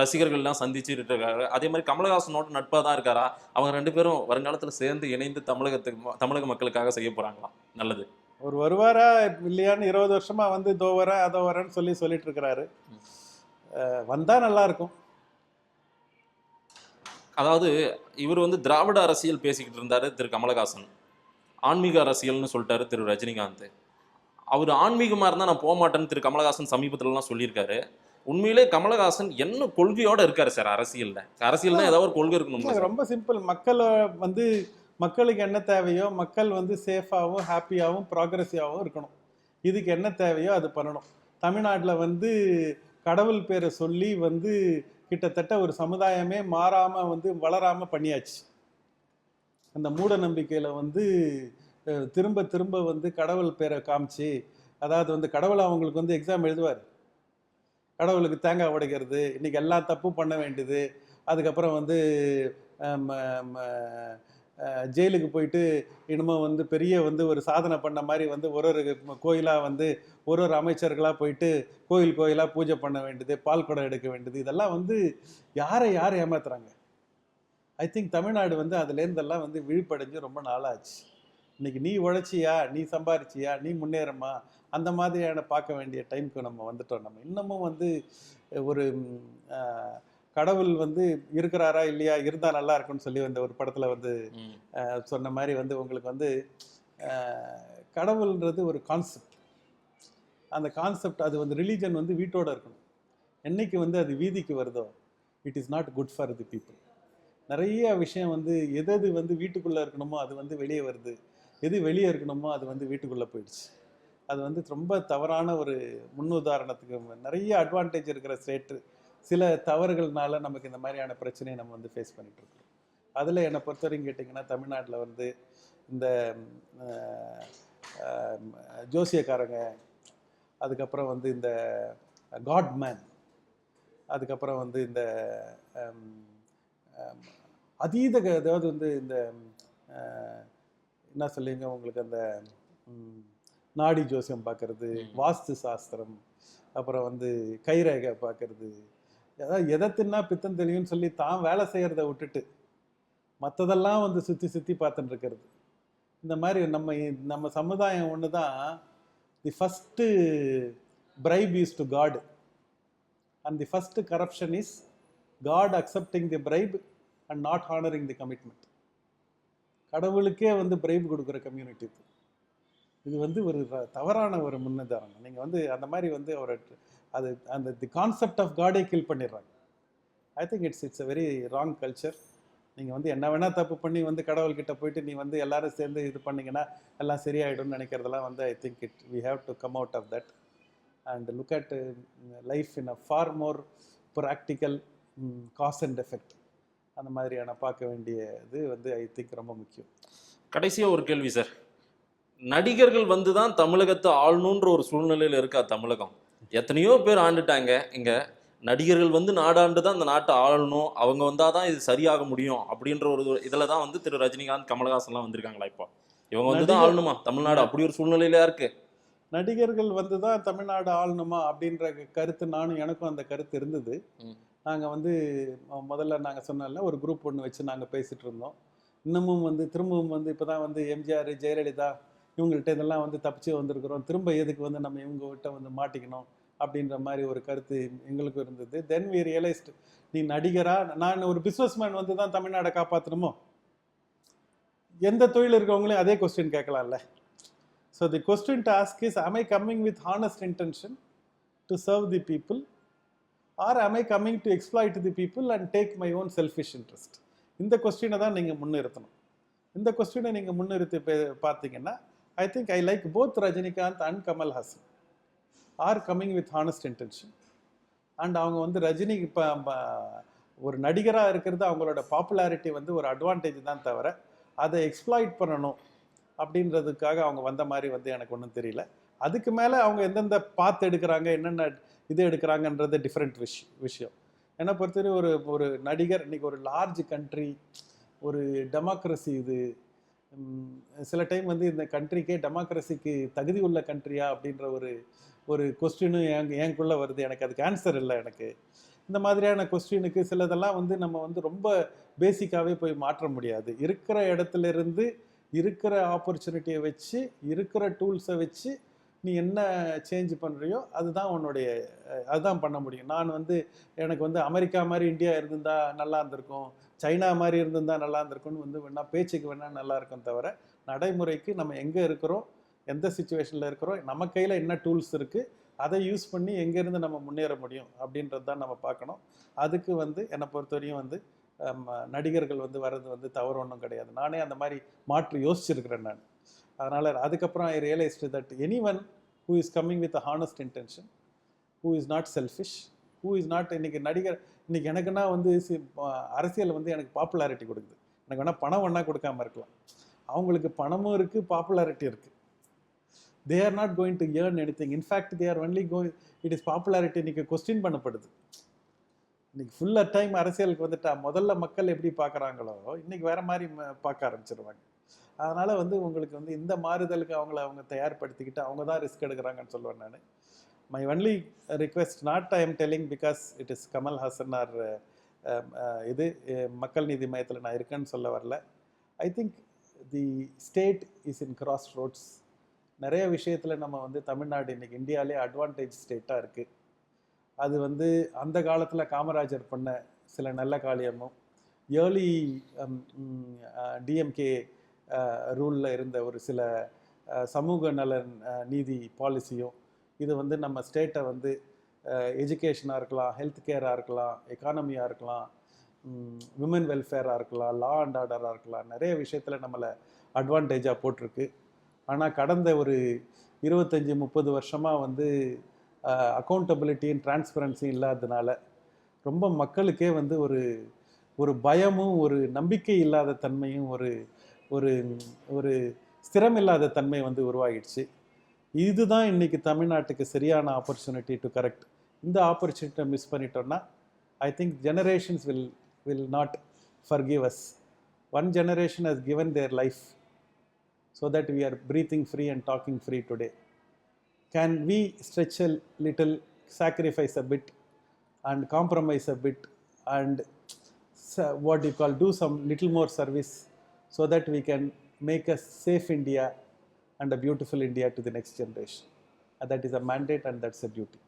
ரசிகர்கள்லாம் சந்திச்சுட்டு இருக்காரு. அதே மாதிரி கமலஹாசனோட நட்பாக தான் இருக்காரா? அவங்க 2 பேரும் வருங்காலத்தில் சேர்ந்து இணைந்து தமிழக மக்களுக்காக செய்ய போறாங்களா? நல்லது. ஒரு வருவாரா இல்லையான்னு 20 வருஷமா வந்து இதோ வரேன் அதோ வரேன்னு சொல்லிட்டு இருக்கிறாரு. வந்தா நல்லா இருக்கும். அதாவது இவர் வந்து திராவிட அரசியல் பேசிக்கிட்டு இருந்தாரு திரு கமலஹாசன், ஆன்மீக அரசியல்னு சொல்லிட்டாரு திரு ரஜினிகாந்த். அவர் ஆன்மீகமாக இருந்தால் நான் போக மாட்டேன்னு திரு கமலஹாசன் சமீபத்துலலாம் சொல்லியிருக்காரு. உண்மையிலே கமலஹாசன் என்ன கொள்கையோட இருக்காரு சார் அரசியல்ல? அரசியல்னா ஏதாவது ஒரு கொள்கை இருக்கணும்ல சார்? ரொம்ப சிம்பிள். மக்களை வந்து மக்களுக்கு என்ன தேவையோ, மக்கள் வந்து சேஃபாகவும் ஹாப்பியாகவும் ப்ராக்ரெசிவாகவும் இருக்கணும். இதுக்கு என்ன தேவையோ அது பண்ணணும். தமிழ்நாட்டில் வந்து கடவுள் பேரை சொல்லி வந்து கிட்டத்தட்ட ஒரு சமுதாயமே மாறாமல் வந்து வளராமல் பண்ணியாச்சு. அந்த மூட நம்பிக்கையில் வந்து திரும்ப திரும்ப வந்து கடவுள் பேரை காமிச்சு, அதாவது வந்து கடவுள் அவங்களுக்கு வந்து எக்ஸாம் எழுதுவார். கடவுளுக்கு தேங்காய் உடைக்கிறது, இன்னைக்கு எல்லாம் தப்பு பண்ண வேண்டியது, அதுக்கப்புறம் வந்து ஜெயிலுக்கு போயிட்டு இனிமேல் வந்து பெரிய வந்து ஒரு சாதனை பண்ண மாதிரி வந்து ஒரு கோயிலாக வந்து ஒரு அமைச்சர்களாக போயிட்டு கோயிலாக பூஜை பண்ண வேண்டியது, பால் குடம் எடுக்க வேண்டியது, இதெல்லாம் வந்து யாரை ஏமாத்துறாங்க. ஐ திங்க் தமிழ்நாடு வந்து அதுலேருந்தெல்லாம் வந்து விழிப்படைஞ்சு ரொம்ப நாளாச்சு. இன்னைக்கு நீ உழைச்சியா, நீ சம்பாரிச்சியா, நீ முன்னேறமா, அந்த மாதிரியான பார்க்க வேண்டிய டைமுக்கு நம்ம வந்துட்டோம். நம்ம இன்னமும் வந்து ஒரு கடவுள் வந்து இருக்கிறாரா இல்லையா, இருந்தால் நல்லா இருக்குன்னு சொல்லி வந்து ஒரு படத்தில் வந்து சொன்ன மாதிரி வந்து உங்களுக்கு வந்து கடவுள்ன்றது ஒரு கான்செப்ட். அந்த கான்செப்ட் அது வந்து ரிலீஜன் வந்து வீட்டோட இருக்கணும். என்னைக்கு வந்து அது வீதிக்கு வருதோ it is not good for the people. நிறைய விஷயம் வந்து எது வந்து வீட்டுக்குள்ளே இருக்கணுமோ அது வந்து வெளியே வருது, எது வெளியே இருக்கணுமோ அது வந்து வீட்டுக்குள்ளே போயிடுச்சு. அது வந்து ரொம்ப தவறான ஒரு முன்னுதாரணத்துக்கு நிறைய அட்வான்டேஜ் இருக்கிற ஸ்டேட்டு சில தவறுகள்னால நமக்கு இந்த மாதிரியான பிரச்சனையை நம்ம வந்து ஃபேஸ் பண்ணிட்டு இருக்கோம். அதில் என்னை பொறுத்தவரைக்கும் கேட்டிங்கன்னா தமிழ்நாட்டில் வந்து இந்த ஜோசியக்காரங்க, அதுக்கப்புறம் வந்து இந்த காட்மேன், அதுக்கப்புறம் வந்து இந்த அதீத அதாவது வந்து இந்த என்ன சொல்லுங்க உங்களுக்கு அந்த நாடி ஜோசியம் பார்க்கறது, வாஸ்து சாஸ்திரம், அப்புறம் வந்து கைரேகை பார்க்கறது, அதாவது எதை தின்னா பித்தம் தெளிவுன்னு சொல்லி தான் வேலை செய்கிறத விட்டுட்டு மற்றதெல்லாம் வந்து சுற்றி பார்த்துட்டு இருக்கிறது. இந்த மாதிரி நம்ம சமுதாயம் ஒன்று தான் the first bribe is to god and the first corruption is god accepting the bribe and not honouring the commitment. கடவுளுக்கே வந்து பிரைப் கொடுக்குற கம்யூனிட்டி இது வந்து ஒரு தவறான ஒரு முன்னுதாரணம். நீங்கள் வந்து அந்த மாதிரி வந்து ஒரு அது அந்த the concept of Kadhe kill பண்ணிடுறாங்க. I think it's a very wrong culture. நீங்கள் வந்து என்ன வேணால் தப்பு பண்ணி வந்து கடவுள்கிட்ட போயிட்டு நீ வந்து எல்லாரும் சேர்ந்து இது பண்ணிங்கன்னா எல்லாம் சரியாயிடும்னு நினைக்கிறதெல்லாம் வந்து I think we have to come out of that and look at life in a far more practical cause and effect. அந்த மாதிரியான பார்க்க வேண்டிய இது வந்து ஐ திங்க் ரொம்ப முக்கியம். கடைசியாக ஒரு கேள்வி சார், நடிகர்கள் வந்து தான் தமிழகத்தை ஆளணுன்ற ஒரு சூழ்நிலையில் இருக்கா தமிழகம்? எத்தனையோ பேர் ஆண்டுட்டாங்க. இங்கே நடிகர்கள் வந்து நாடாண்டு தான் இந்த நாட்டை ஆளணும், அவங்க வந்தால் தான் இது சரியாக முடியும் அப்படின்ற ஒரு இதில் தான் வந்து திரு ரஜினிகாந்த் கமலஹாசன்லாம் வந்திருக்காங்களா? இப்போ இவங்க வந்து தான் ஆளணுமா தமிழ்நாடு? அப்படி ஒரு சூழ்நிலையில இருக்கு. நடிகர்கள் வந்து தான் தமிழ்நாடு ஆளணுமா அப்படின்ற கருத்து எனக்கும் அந்த கருத்து இருந்தது. நாங்கள் வந்து முதல்ல நாங்கள் சொன்னோம்ல ஒரு குரூப் ஒன்று வச்சு நாங்கள் பேசிகிட்டு இருந்தோம். இன்னமும் வந்து திரும்பவும் வந்து இப்போ தான் வந்து எம்ஜிஆர், ஜெயலலிதா இவங்கள்ட்ட இதெல்லாம் வந்து தப்பிச்சு வந்திருக்கிறோம், திரும்ப எதுக்கு வந்து நம்ம இவங்ககிட்ட வந்து மாட்டிக்கணும் அப்படின்ற மாதிரி ஒரு கருத்து எங்களுக்கும் இருந்தது. தென் வி ரியலைஸ்ட், நீ நடிகரா, நான் ஒரு பிஸ்னஸ் மேன் வந்து தான் தமிழ்நாடை காப்பாற்றணுமோ? எந்த தொழில் இருக்கவங்களையும் அதே கொஸ்டின் கேட்கலாம்ல. So the question to ask is, am I coming with honest intention to serve the people or am I coming to exploit the people and take my own selfish interest? இந்த கொஸ்டினை தான் நீங்கள் முன்னிறுத்தணும். இந்த கொஸ்டினை நீங்கள் முன்னிறுத்தி பார்த்தீங்கன்னா I think I like both Rajinikanth and Kamal Hassan are coming with honest intention. And அவங்க வந்து ரஜினி இப்போ ஒரு நடிகராக இருக்கிறது அவங்களோட பாப்புலாரிட்டி வந்து ஒரு அட்வான்டேஜ் தான் தவிர அதை எக்ஸ்ப்ளாய்ட் பண்ணணும் அப்படின்றதுக்காக அவங்க வந்த மாதிரி வந்து எனக்கு ஒன்றும் தெரியல. அதுக்கு மேலே அவங்க எந்தெந்த பாத்து எடுக்கிறாங்க, என்னென்ன இது எடுக்கிறாங்கன்றது டிஃப்ரெண்ட் விஷயம். என்னை பொறுத்தவரை ஒரு நடிகர் இன்னைக்கு ஒரு லார்ஜ் கண்ட்ரி, ஒரு டெமோக்ரஸி, இது சில டைம் வந்து இந்த கண்ட்ரிக்கே டெமோக்ரஸிக்கு தகுதி உள்ள கண்ட்ரியா அப்படின்ற ஒரு கொஸ்டினும் எனக்குள்ளே வருது. எனக்கு அதுக்கு ஆன்சர் இல்லை. எனக்கு இந்த மாதிரியான கொஸ்டினுக்கு சிலதெல்லாம் வந்து நம்ம வந்து ரொம்ப பேசிக்காகவே போய் மாற்ற முடியாது. இருக்கிற இடத்துல இருந்து இருக்கிற ஆப்பர்ச்சுனிட்டியை வச்சு இருக்கிற டூல்ஸை வச்சு நீ என்ன சேஞ்ச் பண்ணுறியோ அதுதான் பண்ண முடியும். நான் வந்து எனக்கு வந்து அமெரிக்கா மாதிரி இந்தியா இருந்திருந்தா நல்லா இருந்திருக்கும், சைனா மாதிரி இருந்திருந்தா நல்லா இருந்திருக்கும்னு வந்து வேணா பேச்சுக்கு வேணா நல்லா இருக்கும் தவிர நடைமுறைக்கு நம்ம எங்கே இருக்கிறோம், எந்த சுச்சுவேஷனில் இருக்கிறோம், நம்ம கையில் என்ன டூல்ஸ் இருக்குது, அதை யூஸ் பண்ணி எங்கேருந்து நம்ம முன்னேற முடியும் அப்படின்றது தான் நம்ம பார்க்கணும். அதுக்கு வந்து என்னை பொறுத்தவரையும் வந்து நடிகர்கள் வந்து வர்றது வந்து தவறு ஒன்றும் கிடையாது. நானே அந்த மாதிரி மாற்றி யோசிச்சிருக்கிறேன் நான். அதனால் அதுக்கப்புறம் I realised that any one who is coming with a honest intention, who is not selfish, who is not இன்னைக்கு நடிகர் இன்னைக்கு எனக்குன்னா வந்து அரசியல் வந்து எனக்கு பாப்புலாரிட்டி கொடுக்குது. எனக்கு வேணால் பணம் வேணால் கொடுக்காம இருக்கலாம். அவங்களுக்கு பணமும் இருக்குது, பாப்புலாரிட்டி இருக்குது. they are not going to earn anything. In fact, they are only going, it is popularity இன்னைக்கு கொஸ்டின் பண்ணப்படுது. இன்னைக்கு ஃபுல்லாக டைம் அரசியலுக்கு வந்துட்டா முதல்ல மக்கள் எப்படி பார்க்குறாங்களோ இன்னைக்கு வேற மாதிரி பார்க்க ஆரம்பிச்சிருவாங்க. அதனால் வந்து உங்களுக்கு வந்து இந்த மாறுதலுக்கு அவங்க தயார்படுத்திக்கிட்டு அவங்க தான் ரிஸ்க் எடுக்கிறாங்கன்னு சொல்லுவேன் நான். My only request, not I am telling because it is Kamal Haasan or இது மக்கள் நீதி மையத்தில் நான் இருக்கேன்னு சொல்ல வரல. I think the state is in crossroads. நிறைய விஷயத்தில் நம்ம வந்து தமிழ்நாடு இன்றைக்கி இந்தியாவிலே அட்வான்டேஜ் ஸ்டேட்டாக இருக்குது. அது வந்து அந்த காலத்தில் காமராஜர் பண்ண சில நல்ல காரியமும், ஏர்லி டிஎம்கே ரூலில் இருந்த ஒரு சில சமூக நலன் நீதி பாலிசியும், இது வந்து நம்ம ஸ்டேட்டை வந்து எஜுகேஷனாக இருக்கலாம், ஹெல்த் கேராக இருக்கலாம், எக்கானமியாக இருக்கலாம், விமன் வெல்ஃபேராக இருக்கலாம், லா அண்ட் ஆர்டராக இருக்கலாம், நிறைய விஷயத்தில் நம்மளை அட்வான்டேஜாக போட்டிருக்கு. ஆனால் கடந்த ஒரு 25-30 வருஷமாக வந்து அக்கௌண்டபிலிட்டியும் டிரான்ஸ்பரன்சியும் இல்லாததுனால ரொம்ப மக்களுக்கே வந்து ஒரு பயமும் ஒரு நம்பிக்கை இல்லாத தன்மையும் ஒரு ஒரு ஒரு ஸ்திரமில்லாத தன்மை வந்து உருவாகிடுச்சு. இதுதான் இன்றைக்கி தமிழ்நாட்டுக்கு சரியான ஆப்பர்ச்சுனிட்டி டு கரெக்ட். இந்த ஆப்பர்ச்சுனிட்டியை மிஸ் பண்ணிட்டோம்னா I think generations will not forgive us. One generation has given their life so that we are breathing free and talking free today. Can we stretch a little, sacrifice a bit and compromise a bit and what you call do some little more service so that we can make a safe India and a beautiful India to the next generation? And that is a mandate and that's a duty.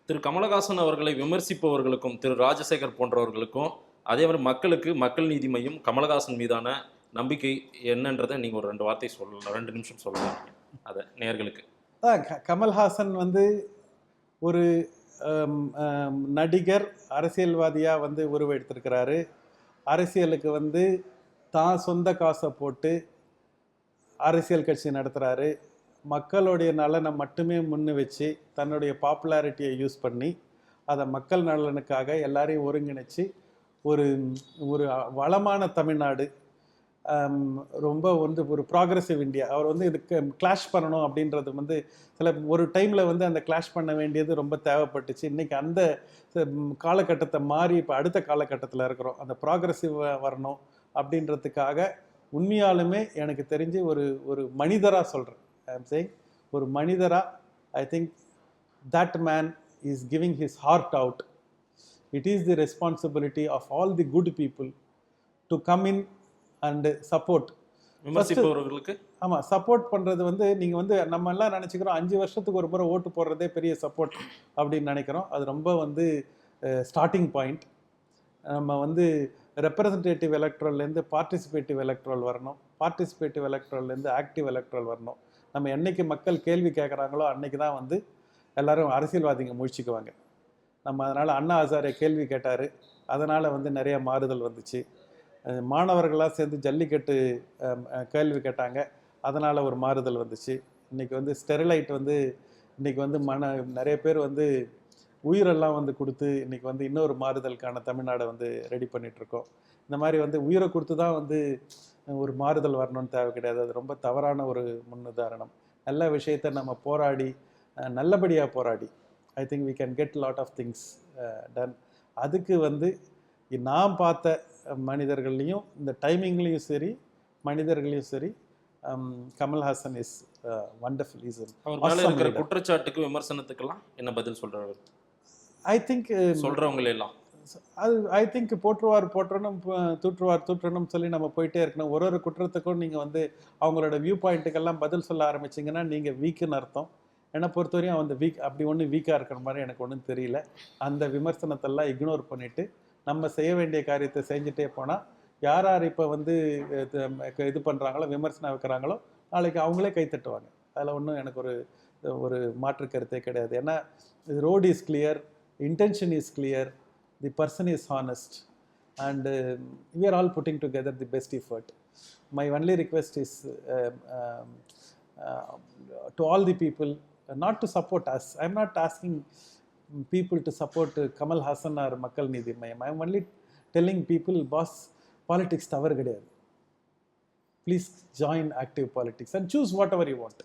திரு கமலஹாசன் அவர்களை விமர்சிப்பவர்களுக்கும் திரு ராஜசேகர் போன்றவர்களுக்கும் அதே மாதிரி மக்களுக்கு மக்கள் நீதி மையம் கமலஹாசன் மீதான நம்பிக்கை என்னன்றதை நீங்கள் ஒரு 2 வார்த்தை சொல்லலாம், 2 நிமிஷம் சொல்லலாம் அதை நேயர்களுக்கு. கமல்ஹாசன் வந்து ஒரு நடிகர், அரசியல்வாதியாக வந்து உருவெடுத்திருக்கிறாரு. அரசியலுக்கு வந்து தான் சொந்த காசை போட்டு அரசியல் கட்சி நடத்துகிறாரு. மக்களுடைய நலனை மட்டுமே முன்னு வச்சு தன்னுடைய பாப்புலாரிட்டியை யூஸ் பண்ணி அதை மக்கள் நலனுக்காக எல்லாரையும் ஒருங்கிணைச்சு ஒரு வளமான தமிழ்நாடு, ரொம்ப வந்து ஒரு ப்ராக்ரெசிவ் இந்தியா, அவர் வந்து இதுக்கு கிளாஷ் பண்ணணும் அப்படின்றது வந்து சில ஒரு டைமில் வந்து அந்த கிளாஷ் பண்ண வேண்டியது ரொம்ப தேவைப்பட்டுச்சு. இன்றைக்கி அந்த காலகட்டத்தை மாறி இப்போ அடுத்த காலகட்டத்தில் இருக்கிறோம். அந்த ப்ராக்ரெசிவாக வரணும் அப்படின்றதுக்காக உண்மையாலுமே எனக்கு தெரிஞ்சு ஒரு மனிதராக சொல்கிறேன், ஐ எம் சேயிங் ஒரு மனிதராக, I think that man is giving his heart out. It is the responsibility of all the good people to come in and support. விமர்சிப்பவர்களுக்கு ஆமாம், சப்போர்ட் பண்ணுறது வந்து நீங்கள் வந்து நம்ம எல்லாம் நினச்சிக்கிறோம் 5 வருஷத்துக்கு ஒரு முறை ஓட்டு போடுறதே பெரிய சப்போர்ட் அப்படின்னு நினைக்கிறோம். அது ரொம்ப வந்து ஸ்டார்டிங் பாயிண்ட். நம்ம வந்து ரெப்ரசன்டேட்டிவ் எலக்ட்ரல்லேருந்து பார்ட்டிசிபேட்டிவ் எலக்ட்ரல் வரணும், பார்ட்டிசிபேட்டிவ் எலக்ட்ரல்லேருந்து ஆக்டிவ் எலக்ட்ரல் வரணும். நம்ம என்றைக்கு மக்கள் கேள்வி கேட்குறாங்களோ அன்றைக்கி தான் வந்து எல்லோரும் அரசியல்வாதிங்க முழிச்சுக்குவாங்க. நம்ம அதனால் அண்ணா ஹசாரே கேள்வி கேட்டார், அதனால் வந்து நிறைய மாறுதல் வந்துச்சு. மாணவர்களாக சேர்ந்து ஜல்லிக்கட்டு கேள்வி கேட்டாங்க, அதனால் ஒரு மாறுதல் வந்துச்சு. இன்றைக்கி வந்து ஸ்டெரிலைட் வந்து இன்றைக்கி வந்து நிறைய பேர் வந்து உயிரெல்லாம் வந்து கொடுத்து இன்றைக்கி வந்து இன்னொரு மாறுதலுக்கான தமிழ்நாடை வந்து ரெடி பண்ணிகிட்ருக்கோம். இந்த மாதிரி வந்து உயிரை கொடுத்து தான் வந்து ஒரு மாறுதல் வரணும்னு தேவை கிடையாது. அது ரொம்ப தவறான ஒரு முன்னுதாரணம். நல்ல விஷயத்தை நம்ம போராடி நல்லபடியாக போராடி I think we can get lot of things done. அதுக்கு வந்து நான் பார்த்த மனிதர்கள்லையும் இந்த டைமிங்லேயும் சரி மனிதர்களையும் சரி கமல்ஹாசன் இஸ் வண்டர்ஃபுல். இஸ் அவர் மேல இருக்கிற குற்றச்சாட்டுக்கு விமர்சனத்துக்கெல்லாம் என்ன பதில் சொல்றாரு? ஐ திங்க் சொல்றவங்களே எல்லாம் அது ஐ திங்க் போற்றுவார் போற்றணும், தூற்றுவார் தூற்றணும் சொல்லி நம்ம போயிட்டே இருக்கணும். ஒரு குற்றத்துக்கும் நீங்கள் வந்து அவங்களோட வியூ பாயிண்ட்டுக்கெல்லாம் பதில் சொல்ல ஆரம்பிச்சிங்கன்னா நீங்கள் வீக்குன்னு அர்த்தம். என்னை பொறுத்தவரையும் அவன் வீக் அப்படி ஒன்றும் வீக்காக இருக்கிற மாதிரி எனக்கு ஒன்றும் தெரியல. அந்த விமர்சனத்தெல்லாம் இக்னோர் பண்ணிவிட்டு நம்ம செய்ய வேண்டிய காரியத்தை செஞ்சுட்டே போனால் யார் யார் இப்போ வந்து இது பண்ணுறாங்களோ விமர்சனம் வைக்கிறாங்களோ நாளைக்கு அவங்களே கைத்தட்டுவாங்க. அதில் ஒன்றும் எனக்கு ஒரு ஒரு மாற்று கருத்தே கிடையாது. ஏன்னா road is clear, intention is clear, the person is honest, and we are all putting together the best effort. My only request is uh, to all the people not to support us. I'm not asking people to support Kamal Hassan or Makkal Needhi Mayam. I'm only telling people, boss, politics தவறு கிடையாது. Please join active politics and choose whatever you want.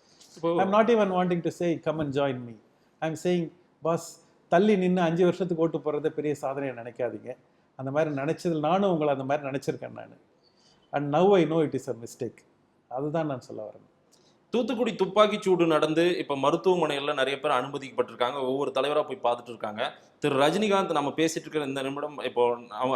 I'm not even wanting to say come and join me. I'm saying, boss, தள்ளி நின்று 5 வருஷத்துக்கு ஓட்டு போடுறத பெரிய சாதனையை நினைக்காதீங்க. அந்த மாதிரி நினச்சதில் நானும் உங்களை அந்த மாதிரி நினச்சிருக்கேன் நான். And now I know it is a mistake. அதுதான் நான் சொல்ல வரேன். தூத்துக்குடி துப்பாக்கி சூடு நடந்து இப்போ மருத்துவமனையில் நிறைய பேர் அனுமதிக்கப்பட்டிருக்காங்க. ஒவ்வொரு தலைவராக போய் பார்த்துட்டு இருக்காங்க. திரு ரஜினிகாந்த் நம்ம பேசிட்டு இருக்கிற இந்த நிமிடம் இப்போ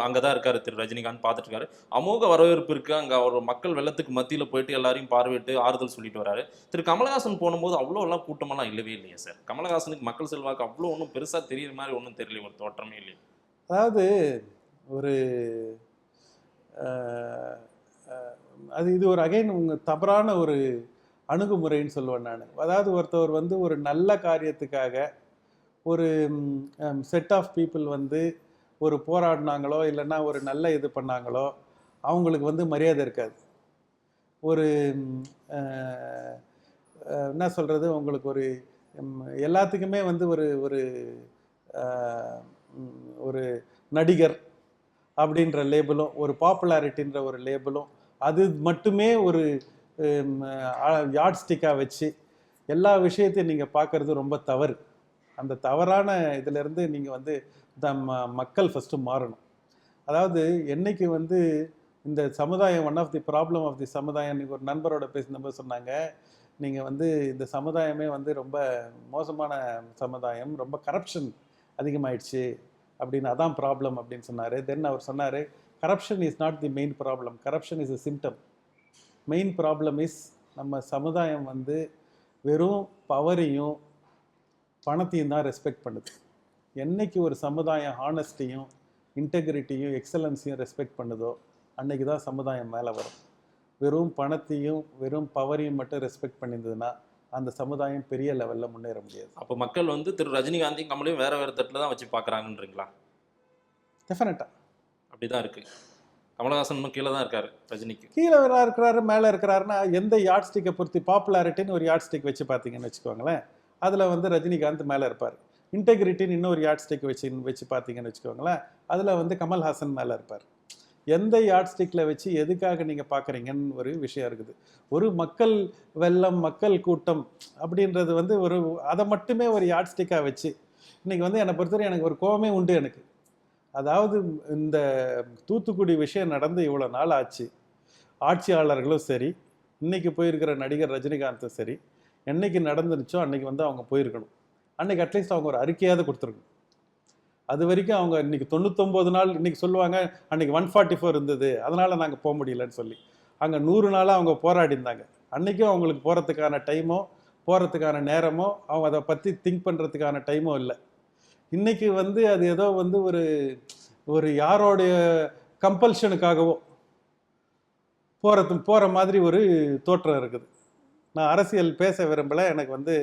அங்கே தான் இருக்காரு. திரு ரஜினிகாந்த் பார்த்துட்டு இருக்காரு. அமோக வரவேற்பு இருக்கு. அங்கே அவர் மக்கள் வெள்ளத்துக்கு மத்தியில் போயிட்டு எல்லாரையும் பார்வையிட்டு ஆறுதல் சொல்லிட்டு வராரு. திரு கமலஹாசன் போனும்போது அவ்வளோ எல்லாம் கூட்டமெல்லாம் இல்லவே இல்லையா சார்? கமலஹாசனுக்கு மக்கள் செல்வாக்கு அவ்வளோ ஒன்றும் பெருசாக தெரியுற மாதிரி ஒன்றும் தெரியல, ஒரு தோற்றமே இல்லையா? அதாவது ஒரு அது இது ஒரு அகைன் உங்கள் தவறான ஒரு அணுகுமுறைன்னு சொல்லுவேன் நான். அதாவது ஒருத்தவர் வந்து ஒரு நல்ல காரியத்துக்காக ஒரு செட் ஆஃப் பீப்புள் வந்து ஒரு போராடினாங்களோ இல்லைன்னா ஒரு நல்ல இது பண்ணாங்களோ அவங்களுக்கு வந்து மரியாதை இருக்காது. ஒரு என்ன சொல்கிறது, உங்களுக்கு ஒரு எல்லாத்துக்குமே வந்து ஒரு ஒரு ஒரு நடிகர் அப்படின்ற லேபிளும் ஒரு பாப்புலாரிட்டின்ற ஒரு லேபிளும் அது மட்டுமே ஒரு யார்ட் ஸ்டிக்காக வச்சு எல்லா விஷயத்தையும் நீங்கள் பார்க்குறது ரொம்ப தவறு. அந்த தவறான இதிலேருந்து நீங்கள் வந்து மக்கள் ஃபஸ்ட்டு மாறணும். அதாவது என்னைக்கு வந்து இந்த சமுதாயம் one of the problem of the சமுதாயம், நீங்கள் ஒரு நண்பரோட பேசினபோது சொன்னாங்க, நீங்கள் வந்து இந்த சமுதாயமே வந்து ரொம்ப மோசமான சமுதாயம், ரொம்ப கரப்ஷன் அதிகமாயிடுச்சு அப்படின்னு, அதான் ப்ராப்ளம் அப்படின்னு சொன்னார். தென் அவர் சொன்னார், corruption is not the main problem, corruption is a symptom. Main problem is நம்ம சமுதாயம் வந்து வெறும் பவரையும் பணத்தையும் தான் ரெஸ்பெக்ட் பண்ணுது. என்னைக்கு ஒரு சமுதாயம் ஹானஸ்டியும் இன்டெகிரிட்டியும் எக்ஸலன்ஸையும் ரெஸ்பெக்ட் பண்ணுதோ அன்னைக்கு தான் சமுதாயம் மேலே வரும். வெறும் பணத்தையும் வெறும் பவரையும் மட்டும் ரெஸ்பெக்ட் பண்ணியிருந்ததுன்னா அந்த சமுதாயம் பெரிய லெவலில் முன்னேற முடியாது. அப்போ மக்கள் வந்து திரு ரஜினிகாந்தையும் கமலையும் வேற வேறு தட்டில் தான் வச்சு பார்க்குறாங்கன்றீங்களா? டெஃபினட்டாக அப்படி தான் இருக்குது. கமலஹாசன் கீழே தான் இருக்காரு, ரஜினிக்கு கீழே இருக்கிறாரு மேலே இருக்கிறாருன்னா எந்த யார்ட் ஸ்டிக்கை பொறுத்து பாப்புலாரிட்டின்னு ஒரு யார்ட் ஸ்டிக் வச்சு பார்த்தீங்கன்னு வச்சுக்கோங்களேன், அதில் வந்து ரஜினிகாந்த் மேலே இருப்பார். இன்டெகிரிட்டின்னு இன்னொரு யார்ட் ஸ்டிக் வச்சு பார்த்தீங்கன்னு வச்சுக்கோங்களேன், அதில் வந்து கமல்ஹாசன் மேலே இருப்பார். எந்த யார்ட் ஸ்டிக்கில் வச்சு எதுக்காக நீங்கள் பார்க்குறீங்கன்னு ஒரு விஷயம் இருக்குது. ஒரு மக்கள் வெள்ளம் மக்கள் கூட்டம் அப்படின்றது வந்து ஒரு அதை மட்டுமே ஒரு யார்ட் ஸ்டிக்காக வச்சு இன்றைக்கி வந்து என்னை பொறுத்தவரை எனக்கு ஒரு கோவமே உண்டு எனக்கு. அதாவது இந்த தூத்துக்குடி விஷயம் நடந்து இவ்வளோ நாள் ஆச்சு, ஆட்சியாளர்களும் சரி இன்றைக்கி போயிருக்கிற நடிகர் ரஜினிகாந்தும் சரி என்னைக்கு நடந்துருச்சோ அன்றைக்கி வந்து அவங்க போயிருக்கணும். அன்றைக்கி அட்லீஸ்ட் அவங்க ஒரு அறிக்கையாவது கொடுத்துருக்கணும். அது வரைக்கும் அவங்க இன்றைக்கி 99 நாள் இன்றைக்கி சொல்லுவாங்க அன்றைக்கி 144 இருந்தது அதனால் நாங்கள் போக முடியலன்னு சொல்லி. அங்கே 100 நாளாக அவங்க போராடி இருந்தாங்க. அன்றைக்கும் அவங்களுக்கு போகிறதுக்கான டைமோ போகிறதுக்கான நேரமோ அவங்க அதை பற்றி திங்க் பண்ணுறதுக்கான டைமோ இல்லை. இன்றைக்கி வந்து அது ஏதோ வந்து ஒரு ஒரு யாரோடைய கம்பல்ஷனுக்காகவோ போகிற மாதிரி ஒரு தோற்றம் இருக்குது. நான் அரசியல் பேச விரும்பலை. எனக்கு வந்து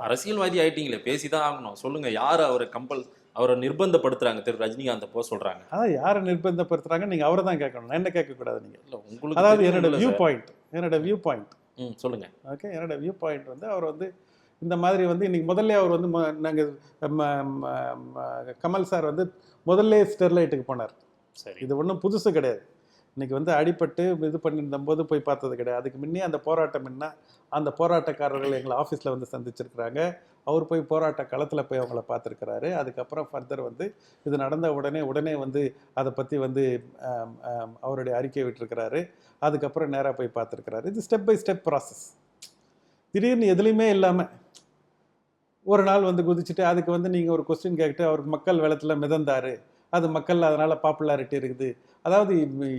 அரசியல்வாதி ஆயிட்டீங்களே, பேசிதான் ஆகணும். சொல்லுங்க, யார் அவரை நிர்பந்தப்படுத்துறாங்க திரு ரஜினிகாந்த் போக சொல்றாங்க? அதான் யாரை நிர்பந்தப்படுத்துறாங்க நீங்கள் அவரை தான் கேட்கணும், நான் என்ன கேட்கக்கூடாது நீங்கள். இல்லை உங்களுக்கு அதாவது என்னோட வியூ பாயிண்ட் சொல்லுங்க. ஓகே, என்னோட வியூ பாயிண்ட் வந்து அவர் வந்து இந்த மாதிரி வந்து இன்றைக்கி முதல்ல அவர் வந்து நாங்கள் கமல் சார் வந்து முதல்ல ஸ்டெர்லைட்டுக்கு போனார். சரி, இது ஒன்றும் புதுசு கிடையாது. இன்றைக்கி வந்து அடிபட்டு இது பண்ணியிருந்த போது போய் பார்த்தது கிடையாது. அதுக்கு முன்னே அந்த போராட்டம் என்ன, அந்த போராட்டக்காரர்கள் எங்களை ஆஃபீஸில் வந்து சந்திச்சிருக்கிறாங்க. அவர் போய் போராட்ட களத்தில் போய் அவங்கள பார்த்துருக்கிறாரு. அதுக்கப்புறம் ஃபர்தர் வந்து இது நடந்த உடனே வந்து அதை பற்றி வந்து அவருடைய அறிக்கை விட்டுருக்கிறாரு. அதுக்கப்புறம் நேராக போய் பார்த்துருக்கிறாரு. இது ஸ்டெப் பை ஸ்டெப் ப்ராசஸ். திடீர்னு எதுலேயுமே இல்லாமல் ஒரு நாள் வந்து குதிச்சுட்டு அதுக்கு வந்து நீங்கள் ஒரு கொஸ்டின் கேட்டு அவருக்கு மக்கள் வெள்ளத்தில் மிதந்தார், அது மக்கள் அதனால் பாப்புலாரிட்டி இருக்குது. அதாவது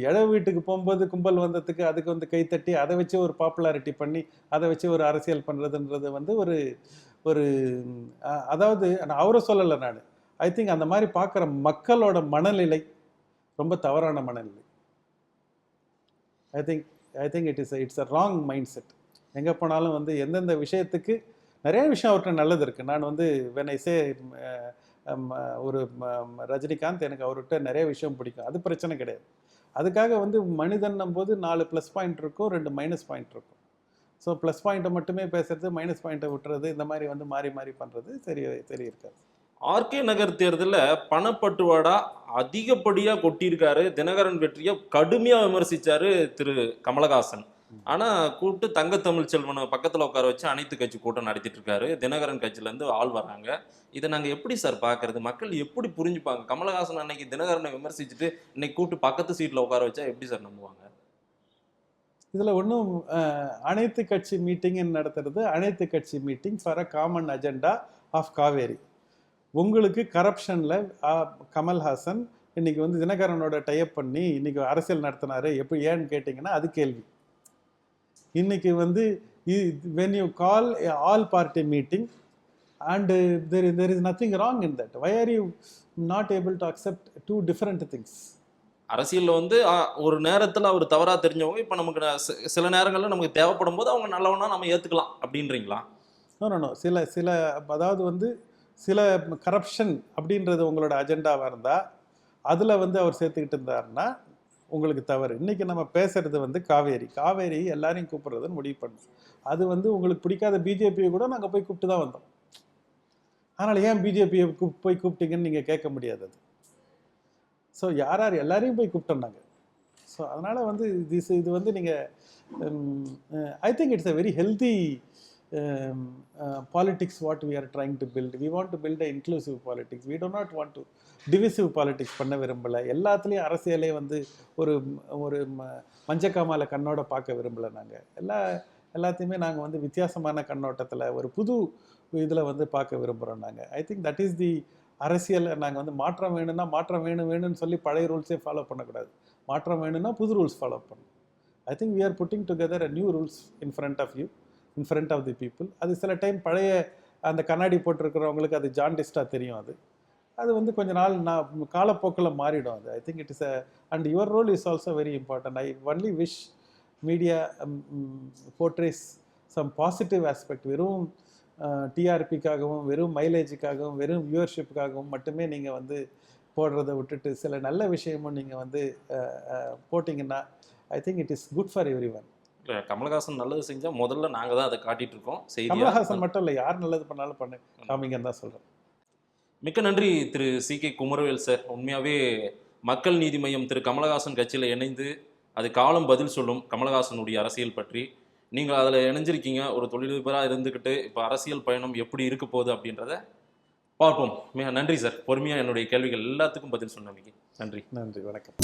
இட வீட்டுக்கு போகும்போது கும்பல் வந்ததுக்கு அதுக்கு வந்து கைத்தட்டி அதை வச்சு ஒரு பாப்புலாரிட்டி பண்ணி அதை வச்சு ஒரு அரசியல் பண்ணுறதுன்றது வந்து ஒரு ஒரு அதாவது அவரை சொல்லலை நான். ஐ திங்க் அந்த மாதிரி பார்க்குற மக்களோட மனநிலை ரொம்ப தவறான மனநிலை. I think it's a wrong mind set. எங்கே போனாலும் வந்து எந்தெந்த விஷயத்துக்கு நிறைய விஷயம் அவர்கிட்ட நல்லது இருக்குது. நான் வந்து வெனைசே ஒரு ரஜினிகாந்த் எனக்கு அவர்கிட்ட நிறைய விஷயம் பிடிக்கும், அது பிரச்சனை கிடையாது. அதுக்காக வந்து மனிதன்னும் போது 4 ப்ளஸ் பாயிண்ட் இருக்கும், 2 மைனஸ் பாயிண்ட் இருக்கும். ஸோ ப்ளஸ் பாயிண்ட்டை மட்டுமே பேசுறது, மைனஸ் பாயிண்ட்டை விட்டுறது, இந்த மாதிரி வந்து மாறி மாறி பண்ணுறது சரி இருக்காது. ஆர்கே நகர் தேர்தலில் பணப்பட்டுவாடா அதிகப்படியாக கொட்டியிருக்காரு. தினகரன் வெற்றியை கடுமையாக விமர்சிச்சாரு திரு கமலஹாசன். ஆனால் கூப்பிட்டு தங்கத்தமிழ் செல்வனை பக்கத்தில் உட்கார வச்சு அனைத்து கட்சி கூட்டம் நடத்திட்டு இருக்காரு. தினகரன் கட்சியிலேருந்து ஆள் வராங்க. இதை நாங்கள் எப்படி சார் பார்க்கறது? மக்கள் எப்படி புரிஞ்சுப்பாங்க? கமலஹாசன் அன்னைக்கு தினகரனை விமர்சிச்சுட்டு இன்னைக்கு கூப்பிட்டு பக்கத்து சீட்டில் உட்கார வச்சா எப்படி சார் நம்புவாங்க? இதில் ஒன்றும் அனைத்து கட்சி மீட்டிங் நடத்துறது, அனைத்து கட்சி meeting for a common agenda of Cauvery. உங்களுக்கு கரப்ஷனில் கமல்ஹாசன் இன்னைக்கு வந்து தினகரனோட டைப் பண்ணி இன்னைக்கு அரசியல் நடத்தினாரு எப்படி ஏன்னு கேட்டிங்கன்னா அது கேள்வி. இன்னைக்கு வந்து when you call a all party meeting and there is nothing wrong in that, why are you not able to accept two different things? அரசியலில் வந்து ஒரு நேரத்தில் அவர் தவறாக தெரிஞ்சவங்க இப்போ நமக்கு சில நேரங்களில் நமக்கு தேவைப்படும் போது அவங்க நல்லவனா நம்ம ஏற்றுக்கலாம் அப்படின்றீங்களா? நோ சில அதாவது வந்து சில கரப்ஷன் அப்படின்றது உங்களோட அஜெண்டாவாக இருந்தால் அதில் வந்து அவர் சேர்த்துக்கிட்டு இருந்தாருன்னா உங்களுக்கு தவறு. இன்றைக்கி நம்ம பேசுகிறது வந்து காவேரி எல்லாரையும் கூப்பிட்றதுன்னு முடிவு பண்ணும். அது வந்து உங்களுக்கு பிடிக்காத பிஜேபியை கூட நாங்கள் போய் கூப்பிட்டு தான் வந்தோம். அதனால் ஏன் பிஜேபியை போய் கூப்பிட்டீங்கன்னு நீங்கள் கேட்க முடியாது. அது ஸோ யார் எல்லாரையும் போய் கூப்பிட்டோம் நாங்கள். ஸோ அதனால் வந்து இது வந்து நீங்கள் I think it's a very healthy politics what we are trying to build. We want to build an inclusive politics. We do not want to divisive politics பண்ண விரும்பலை. எல்லாத்துலேயும் அரசியலே வந்து ஒரு ஒரு மஞ்சக்காமால கண்ணோட பார்க்க விரும்பலை. நாங்கள் எல்லாத்தையுமே நாங்கள் வந்து வித்தியாசமான கண்ணோட்டத்தில் ஒரு புது இதில் வந்து பார்க்க விரும்புகிறோம். நாங்கள் ஐ திங்க் தட் இஸ் தி அரசியல். நாங்கள் வந்து மாற்றம் வேணும்னு சொல்லி பழைய ரூல்ஸே ஃபாலோ பண்ணக்கூடாது. மாற்றம் வேணும்னா புது ரூல்ஸ் ஃபாலோ பண்ணணும். I think we are putting together a new rules in front of you, in front of the people. அது சில டைம் பழைய அந்த கண்ணாடி போட்டிருக்கிறவங்களுக்கு அது ஜாண்டிஸ்டாக தெரியும். அது வந்து கொஞ்ச நாள் காலப்போக்கில் மாறிடும். அது I think it is and your role is also very important. I only wish media portrays some positive aspect. வெறும் டிஆர்பிக்காகவும் வெறும் மைலேஜுக்காகவும் வெறும் வியூவர்ஷிப்புக்காகவும் மட்டுமே நீங்கள் வந்து போடுறதை விட்டுட்டு சில நல்ல விஷயமும் நீங்கள் வந்து போட்டிங்கன்னா I think it is good for everyone. Kamal Haasan நல்லது செஞ்சால் முதல்ல நாங்கள் தான் அதை காட்டிட்டு இருக்கோம். கமலஹாசன் மட்டும் இல்லை, யார் நல்லது பண்ணாலும் காமிங்கன்னு தான் சொல்கிறேன். மிக்க நன்றி திரு சி.கே. குமரவேல் சார். உண்மையாகவே மக்கள் நீதி மையம் திரு கமலஹாசன் கட்சியில் இணைந்து அது காலம் பதில் சொல்லும் கமலஹாசனுடைய அரசியல் பற்றி நீங்கள் அதில் இணைஞ்சிருக்கீங்க. ஒரு தொழிலதிபராக இருந்துக்கிட்டு இப்போ அரசியல் பயணம் எப்படி இருக்க போகுது அப்படின்றத பார்ப்போம். மிக நன்றி சார். பொறுமையாக என்னுடைய கேள்விகள் எல்லாத்துக்கும் பதில் சொன்னமைக்கு நன்றி. நன்றி, வணக்கம்.